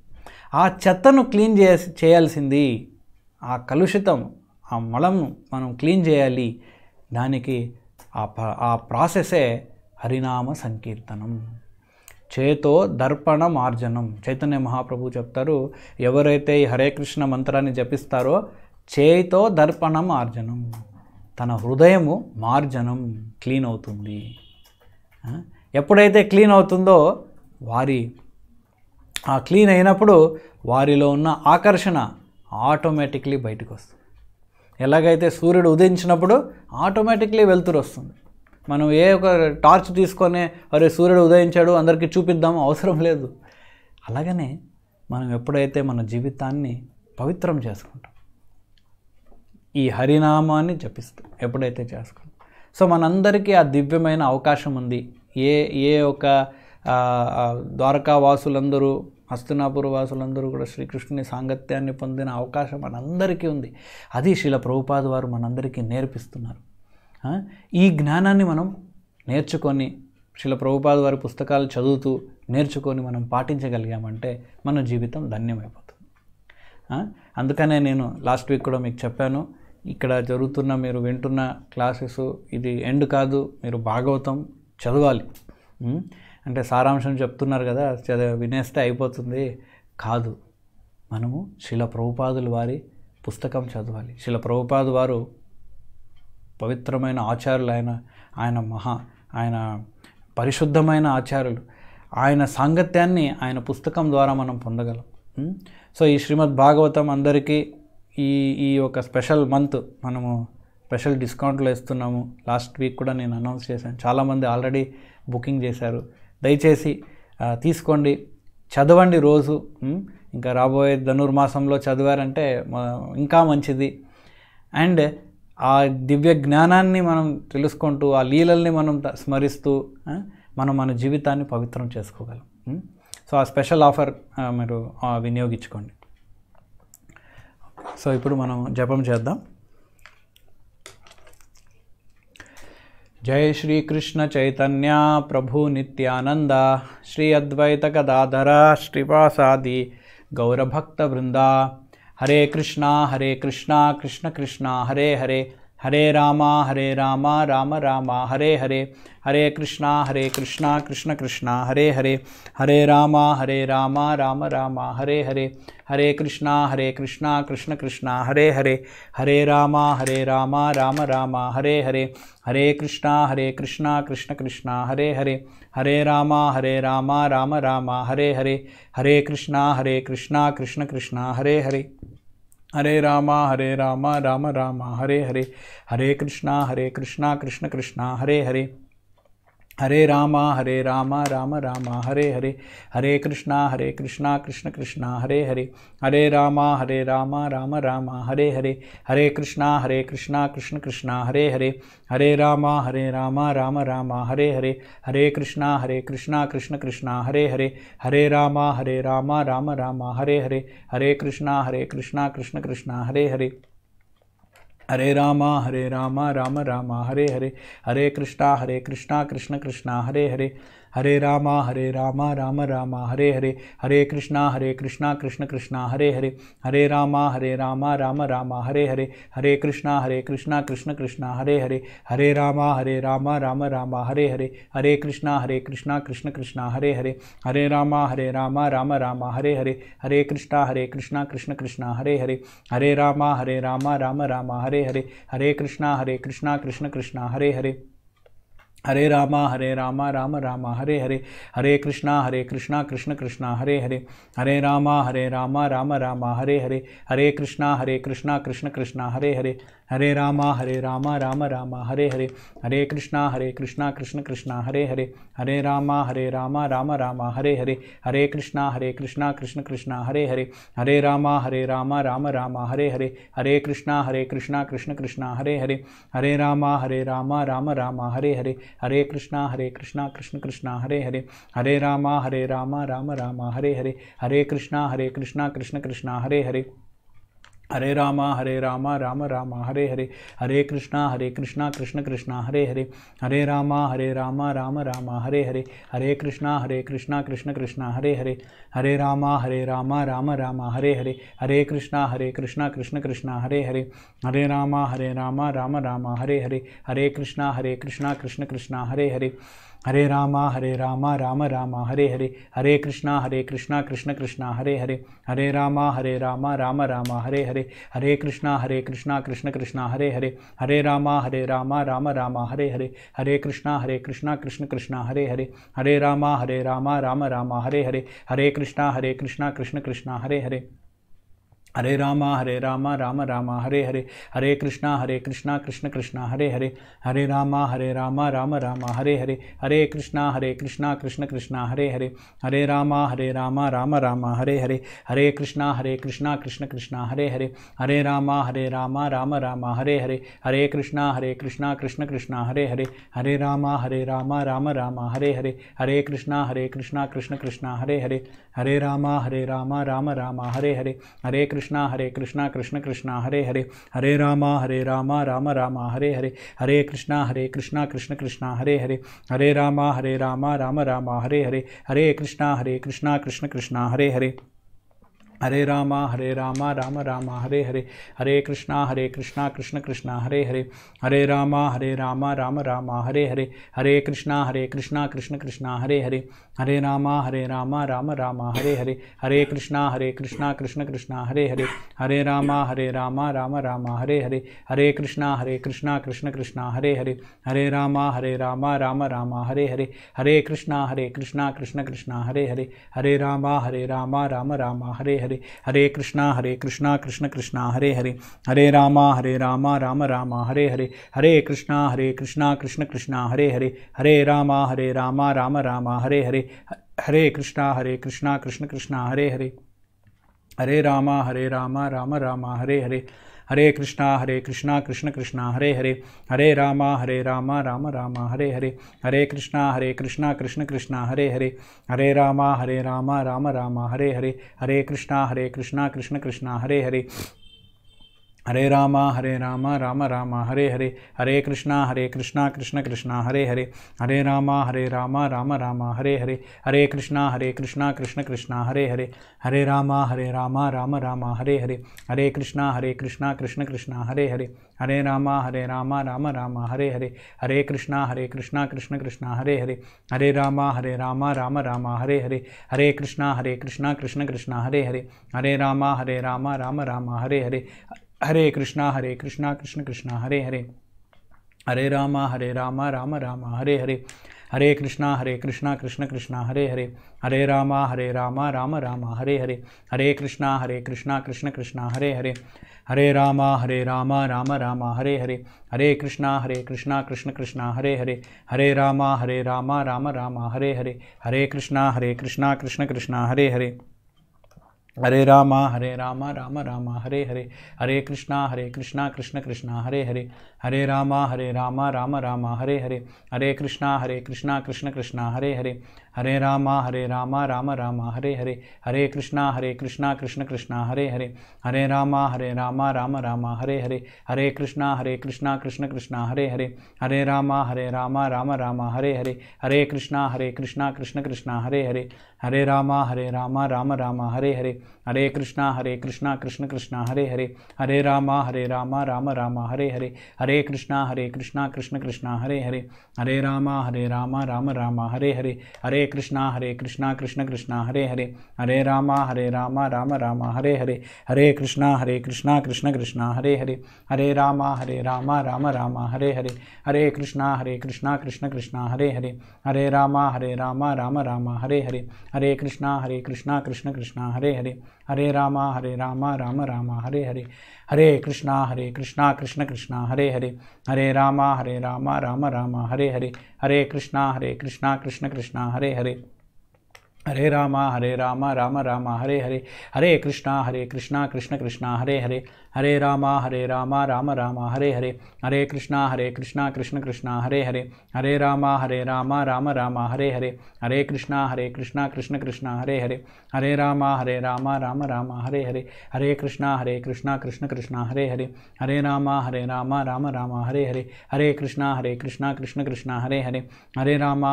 ఆ చెత్తను క్లీన్ చేయాల్సింది, ఆ కలుషితం, ఆ మలంను మనం క్లీన్ చేయాలి. దానికి ఆ ప్రాసెసే హరినామ సంకీర్తనం. చేతో దర్పణ మార్జనం. చైతన్య మహాప్రభు చెప్తారు, ఎవరైతే ఈ హరే కృష్ణ మంత్రాన్ని జపిస్తారో చేతో దర్పణం మార్జనం, తన హృదయము మార్జనం క్లీన్ అవుతుంది. ఎప్పుడైతే క్లీన్ అవుతుందో ఆ క్లీన్ అయినప్పుడు వారిలో ఉన్న ఆకర్షణ ఆటోమేటిక్లీ బయటకు వస్తుంది. ఎలాగైతే సూర్యుడు ఉదయించినప్పుడు ఆటోమేటిక్లీ వెలుతురు వస్తుంది. మనం ఏ ఒక టార్చ్ తీసుకొని అరే సూర్యుడు ఉదయించాడు అందరికీ చూపిద్దాము అవసరం లేదు. అలాగనే మనం ఎప్పుడైతే మన జీవితాన్ని పవిత్రం చేసుకుంటాం, ఈ హరినామాన్ని జపిస్తూ ఎప్పుడైతే చేసుకుంటాం, సో మనందరికీ ఆ దివ్యమైన అవకాశం ఉంది. ఏ ఒక ద్వారకా వాసులందరూ, హస్తినాపుర వాసులందరూ కూడా శ్రీకృష్ణుని సాంగత్యాన్ని పొందిన అవకాశం మనందరికీ ఉంది. అది శ్రీల ప్రభుపాద వారు మనందరికీ నేర్పిస్తున్నారు. ఈ జ్ఞానాన్ని మనం నేర్చుకొని శ్రీల ప్రభుపాద వారి పుస్తకాలు చదువుతూ నేర్చుకొని మనం పాటించగలిగామంటే మన జీవితం ధన్యమైపోతుంది. అందుకనే నేను లాస్ట్ వీక్ కూడా మీకు చెప్పాను, ఇక్కడ జరుగుతున్న మీరు వింటున్న క్లాసెస్ ఇది ఎండ్ కాదు, మీరు భాగవతం చదవాలి. అంటే సారాంశం చెప్తున్నారు కదా, వినేస్తే అయిపోతుంది కాదు. మనము శ్రీల ప్రభుపాదుల వారి పుస్తకం చదవాలి. శ్రీల ప్రభుపాద వారు పవిత్రమైన ఆచార్యులు, ఆయన పరిశుద్ధమైన ఆచార్యులు. ఆయన సాంగత్యాన్ని ఆయన పుస్తకం ద్వారా మనం పొందగలం. సో ఈ శ్రీమద్ భాగవతం అందరికీ ఈ ఒక స్పెషల్ మంత్ మనము స్పెషల్ డిస్కౌంట్లో ఇస్తున్నాము. లాస్ట్ వీక్ కూడా నేను అనౌన్స్ చేశాను, చాలామంది ఆల్రెడీ బుకింగ్ చేశారు. దయచేసి తీసుకోండి, చదవండి రోజు. ఇంకా రాబోయే ధనుర్మాసంలో చదివారంటే ఇంకా మంచిది. అండ్ ఆ దివ్య జ్ఞానాన్ని మనం తెలుసుకుంటూ ఆ లీలల్ని మనం స్మరిస్తూ మనం మన జీవితాన్ని పవిత్రం చేసుకోగలం. సో ఆ స్పెషల్ ఆఫర్ మీరు వినియోగించుకోండి. సో ఇప్పుడు మనం జపం చేద్దాం. జై శ్రీ కృష్ణ చైతన్య ప్రభు నిత్యానంద శ్రీ అద్వైత గదాధర శ్రీవాసాది గౌరభక్త బృంద. హరే కృష్ణ కృష్ణ కృష్ణ హరే హరే, హరే రామ రామ రామ హరే హరే, హరే కృష్ణ కృష్ణ కృష్ణ హరే హరే, హరే రామ రామ రామ హరే హరే, హరే కృష్ణ కృష్ణ కృష్ణ హరే హరే, హరే రామ రామ రామ హరే హరే, హరే కృష్ణ కృష్ణ కృష్ణ హరే హరే, హరే రామ రామ రామ హరే హరే, హరే కృష్ణ కృష్ణ కృష్ణ హరే హరే, హరే రామ రామ రామ హరే హరే, హరే కృష్ణ కృష్ణ కృష్ణ హరే హరే, హరే రామ రామ రామ హరే హరే, హరే కృష్ణ కృష్ణ కృష్ణ హరే హరే, హరే రామ రామ రామ హరే హరే, హరే కృష్ణ కృష్ణ కృష్ణ హరే హరే, హరే రామ రామ రామ హరే హరే, హరే కృష్ణ కృష్ణ కృష్ణ హరే హరే, హరే రామ రామ రామ హరే హరే, హరే కృష్ణ కృష్ణ కృష్ణ హరే హరే, హరే రామ రామ రామ హరే హరే, హరే కృష్ణ కృష్ణ కృష్ణ హరే హరే, హరే రామ రామ రామ హరే హరే, హరే కృష్ణ కృష్ణ కృష్ణ హరే హరే, హరే రామ రామ రామ హరే హరే, హరే కృష్ణ కృష్ణ కృష్ణ హరే హరే, హరే రామ రామ రామ హరే హరే, హరే కృష్ణ కృష్ణ కృష్ణ హరే హరే, హరే రామ రామ రామ హరే హరే, హరే కృష్ణ కృష్ణ కృష్ణ హరే హరే, హరే రామ రామ రామ హరే హరే, హరే కృష్ణ కృష్ణ కృష్ణ హరే హరే, హరే రామ రామ రామ హరే హరే, హరే కృష్ణ కృష్ణ కృష్ణ హరే హరే, హరే రామ రామ రామ హరే హరే, హరే కృష్ణ కృష్ణ కృష్ణ హరే హరే, హరే రామ రామ రామ హరే హరే, హరే కృష్ణ కృష్ణ కృష్ణ హరే హరే, హరే రామ రామ రామ హరే హరే, హరే కృష్ణ కృష్ణ కృష్ణ హరే హరే, హరే రామ రామ రామ హరే హరే, హరే కృష్ణ కృష్ణ కృష్ణ హరే హరే, హరే రామ రామ రామ హరే హరే, హరే కృష్ణ కృష్ణ కృష్ణ హరే హరే, హరే రామ రామ రామ హరే హరే, హరే కృష్ణ కృష్ణ కృష్ణ హరే హరే, హరే రామ రామ రామ హరే హరే, హరే కృష్ణ కృష్ణ కృష్ణ హరే హరే, హరే రామ రామ రామ హరే హరే, హరే కృష్ణ కృష్ణ కృష్ణ హరే హరే, హరే రామ రామ రామ హరే హరే, హరే కృష్ణ కృష్ణ కృష్ణ హరే హరే, హరే రామ రామ రామ హరే హరే, హరే కృష్ణ కృష్ణ కృష్ణ హరే హరే, हरे राम राम राम हरे हरे, हरे कृष्णा कृष्ण कृष्ण हरे हरे, हरे राम राम राम हरे हरे, हरे कृष्णा कृष्ण कृष्ण हरे हरे, हरे राम राम राम हरे हरे, हरे कृष्णा कृष्ण कृष्ण हरे हरे, हरे राम राम राम हरे हरे, हरे कृष्णा कृष्ण कृष्ण हरे हरे, हरे राम राम राम हरे हरे, हरे कृष्णा कृष्ण कृष्ण हरे हरे, हरे राम राम राम हरे हरे, हरे कृष्णा कृष्ण कृष्ण हरे हरे, हरे राम राम राम हरे हरे, हरे कृष्णा कृष्ण कृष्ण हरे हरे, हरे राम राम राम हरे हरे, हरे कृष्णा कृष्ण कृष्ण हरे हरे, हरे राम राम राम हरे हरे, हरे कृष्णा कृष्ण कृष्ण हरे हरे, हरे राम राम राम हरे हरे, हरे कृष्णा कृष्ण कृष्ण हरे हरे, हरे राम राम राम हरे हरे, हरे कृष्णा कृष्ण कृष्ण हरे हरे, हरे राम राम राम हरे हरे, हरे कृष्णा कृष्ण कृष्ण हरे हरे, हरे राम राम राम हरे हरे, हरे कृष्णा कृष्ण कृष्ण हरे हरे, हरे राम राम राम हरे हरे, हरे कृष्णा कृष्ण कृष्ण हरे हरे, हरे राम राम राम हरे हरे, हरे कृष्णा कृष्ण कृष्ण हरे हरे, हरे राम राम राम हरे हरे, हरे कृष्णा कृष्ण कृष्ण हरे हरे, हरे राम राम राम हरे हरे, हरे कृष्णा कृष्ण कृष्ण हरे हरे, हरे राम राम राम हरे हरे, हरे कृष्णा कृष्ण कृष्ण हरे हरे, हरे राम राम राम हरे हरे, हरे कृष्णा कृष्ण कृष्ण हरे हरे, हरे राम राम राम हरे हरे, हरे कृष्णा कृष्ण कृष्ण हरे हरे, हरे राम राम राम हरे हरे, हरे कृष्णा कृष्ण कृष्ण हरे हरे, हरे राम राम राम हरे हरे, हरे कृष्णा कृष्ण कृष्ण हरे हरे, हरे राम राम राम हरे हरे, हरे कृष्णा कृष्ण कृष्ण हरे हरे, हरे राम राम राम हरे हरे, हरे कृष्णा कृष्ण कृष्ण हरे हरे, हरे राम राम राम हरे हरे, हरे कृष्णा कृष्ण कृष्ण हरे हरे, हरे राम राम राम हरे हरे, हरे कृष्णा कृष्ण कृष्ण हरे हरे, हरे राम राम राम हरे हरे, हरे कृष्णा कृष्ण कृष्ण हरे हरे, हरे राम राम राम हरे हरे, हरे कृष्णा कृष्ण कृष्ण हरे हरे, हरे राम राम राम हरे हरे, हरे कृष्णा कृष्ण कृष्ण हरे हरे, हरे राम राम राम हरे हरे, हरे कृष्णा कृष्ण कृष्ण हरे हरे, हरे राम राम राम हरे हरे, हरे कृष्णा कृष्ण कृष्ण हरे हरे, हरे राम राम राम हरे हरे, हरे कृष्णा कृष्ण कृष्ण हरे हरे, हरे राम राम राम हरे हरे, हरे कृष्णा कृष्ण कृष्ण हरे हरे, हरे राम राम राम हरे हरे, हरे कृष्णा कृष्ण कृष्ण हरे हरे, हरे राम राम राम हरे हरे, हरे कृष्णा कृष्ण कृष्ण हरे हरे, हरे राम राम राम हरे हरे, हरे कृष्णा कृष्ण कृष्ण हरे हरे, हरे राम राम राम हरे हरे, हरे कृष्णा कृष्ण कृष्ण हरे हरे, हरे राम राम राम हरे हरे, हरे कृष्णा कृष्ण कृष्ण हरे हरे, हरे राम राम राम हरे हरे, हरे कृष्णा कृष्ण कृष्ण हरे हरे, हरे राम राम राम हरे हरे, हरे कृष्णा कृष्ण कृष्ण हरे हरे, हरे राम राम राम हरे हरे, हरे कृष्णा कृष्ण कृष्ण हरे हरे, हरे राम राम राम हरे हरे, हरे कृष्णा कृष्ण कृष्ण हरे हरे, हरे राम राम राम हरे हरे, हरे कृष्णा कृष्ण कृष्ण हरे हरे, हरे राम राम राम हरे हरे, हरे कृष्णा कृष्ण कृष्ण हरे हरे, हरे राम राम राम हरे हरे, हरे कृष्णा कृष्ण कृष्ण हरे हरे, हरे राम राम राम हरे हरे, हरे कृष्णा कृष्ण कृष्ण हरे हरे, हरे राम राम राम हरे हरे, हरे कृष्णा कृष्ण कृष्ण हरे हरे, हरे राम राम राम हरे हरे, हरे कृष्णा कृष्ण कृष्ण हरे हरे, हरे राम राम राम हरे हरे, हरे कृष्णा कृष्ण कृष्ण हरे हरे, हरे राम राम राम हरे हरे, हरे कृष्णा कृष्ण कृष्ण हरे हरे, हरे राम राम राम हरे हरे, हरे कृष्णा कृष्ण कृष्ण हरे हरे, हरे राम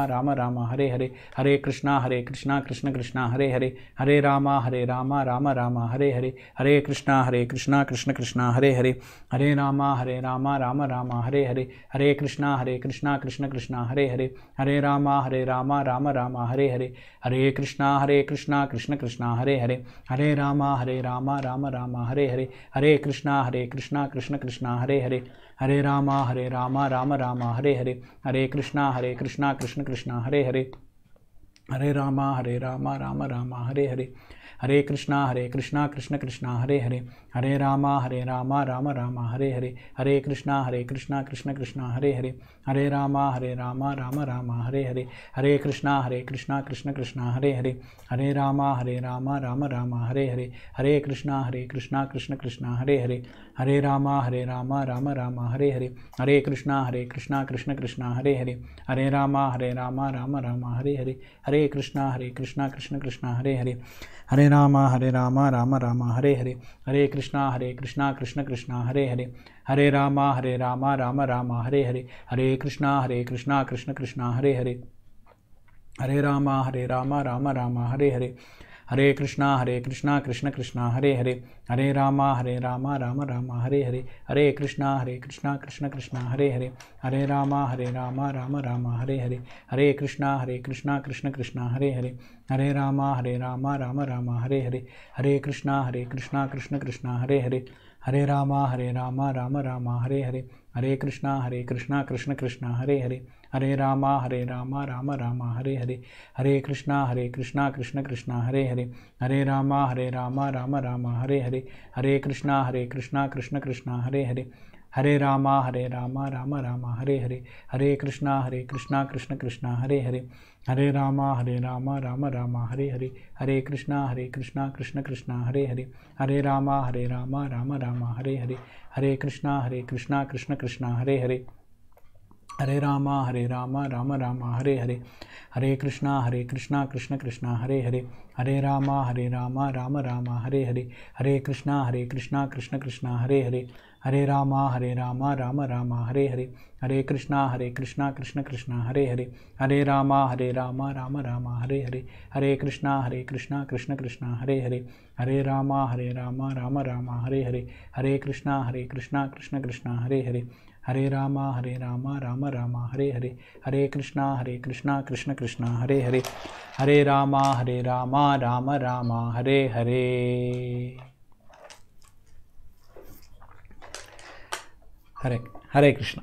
राम राम हरे हरे, हरे कृष्णा हरे कृष्णा कृष्ण कृष्ण हरे हरे हरे राम राम राम हरे हरे हरे कृष्णा कृष्ण कृष्ण हरे हरे हरे राम राम राम हरे हरे हरे कृष्णा कृष्ण कृष्ण हरे हरे हरे राम राम राम हरे हरे हरे कृष्णा कृष्ण कृष्ण हरे हरे हरे राम राम राम हरे हरे हरे कृष्णा कृष्ण कृष्ण हरे हरे हरे राम राम राम हरे हरे हरे कृष्णा कृष्ण कृष्ण हरे हरे हरे राम राम राम हरे हरे हरे कृष्णा कृष्ण कृष्ण हरे हरे हरे राम राम राम हरे हरे हरे कृष्णा कृष्ण कृष्ण हरे हरे हरे राम राम राम हरे हरे हरे कृष्णा कृष्ण कृष्ण हरे हरे हरे राम राम राम हरे हरे हरे कृष्णा कृष्ण कृष्ण हरे हरे हरे राम राम राम हरे हरे हरे कृष्णा कृष्ण कृष्ण हरे हरे हरे राम राम राम हरे हरे हरे कृष्णा कृष्ण कृष्ण हरे हरे हरे राम राम राम हरे हरे हरे कृष्णा कृष्ण कृष्ण हरे हरे हरे राम राम राम हरे हरे हरे कृष्णा कृष्ण कृष्ण हरे हरे हरे राम राम राम हरे हरे हरे कृष्णा कृष्ण कृष्ण हरे हरे हरे राम राम राम हरे हरे हरे कृष्णा कृष्ण कृष्ण हरे हरे हरे राम राम राम हरे हरे हरे कृष्णा कृष्ण कृष्ण हरे हरे हरे राम राम राम हरे हरे हरे कृष्णा कृष्ण कृष्ण हरे हरे हरे राम राम राम हरे हरे हरे कृष्णा कृष्ण कृष्ण हरे हरे हरे राम राम राम हरे हरे हरे कृष्णा कृष्ण कृष्ण हरे हरे हरे राम राम राम हरे हरे हरे कृष्णा कृष्ण कृष्ण हरे हरे हरे राम राम राम हरे हरे हरे कृष्णा कृष्ण कृष्ण हरे हरे हरे राम राम राम हरे हरे हरे कृष्णा कृष्ण कृष्ण हरे हरे हरे राम राम राम हरे हरे हरे कृष्णा कृष्ण कृष्ण हरे हरे हरे राम राम राम हरे हरे हरे कृष्णा कृष्ण कृष्ण हरे हरे हरे राम राम राम हरे हरे हरे कृष्णा कृष्ण कृष्ण हरे हरे हरे राम राम राम हरे हरे हरे कृष्णा कृष्ण कृष्ण हरे हरे हरे राम राम राम हरे हरे हरे कृष्णा कृष्ण कृष्ण हरे हरे हरे राम राम राम हरे हरे हरे कृष्णा कृष्ण कृष्ण हरे हरे हरे राम राम राम हरे हरे हरे कृष्णा कृष्ण कृष्ण हरे हरे हरे राम राम राम हरे हरे हरे हरे कृष्ण।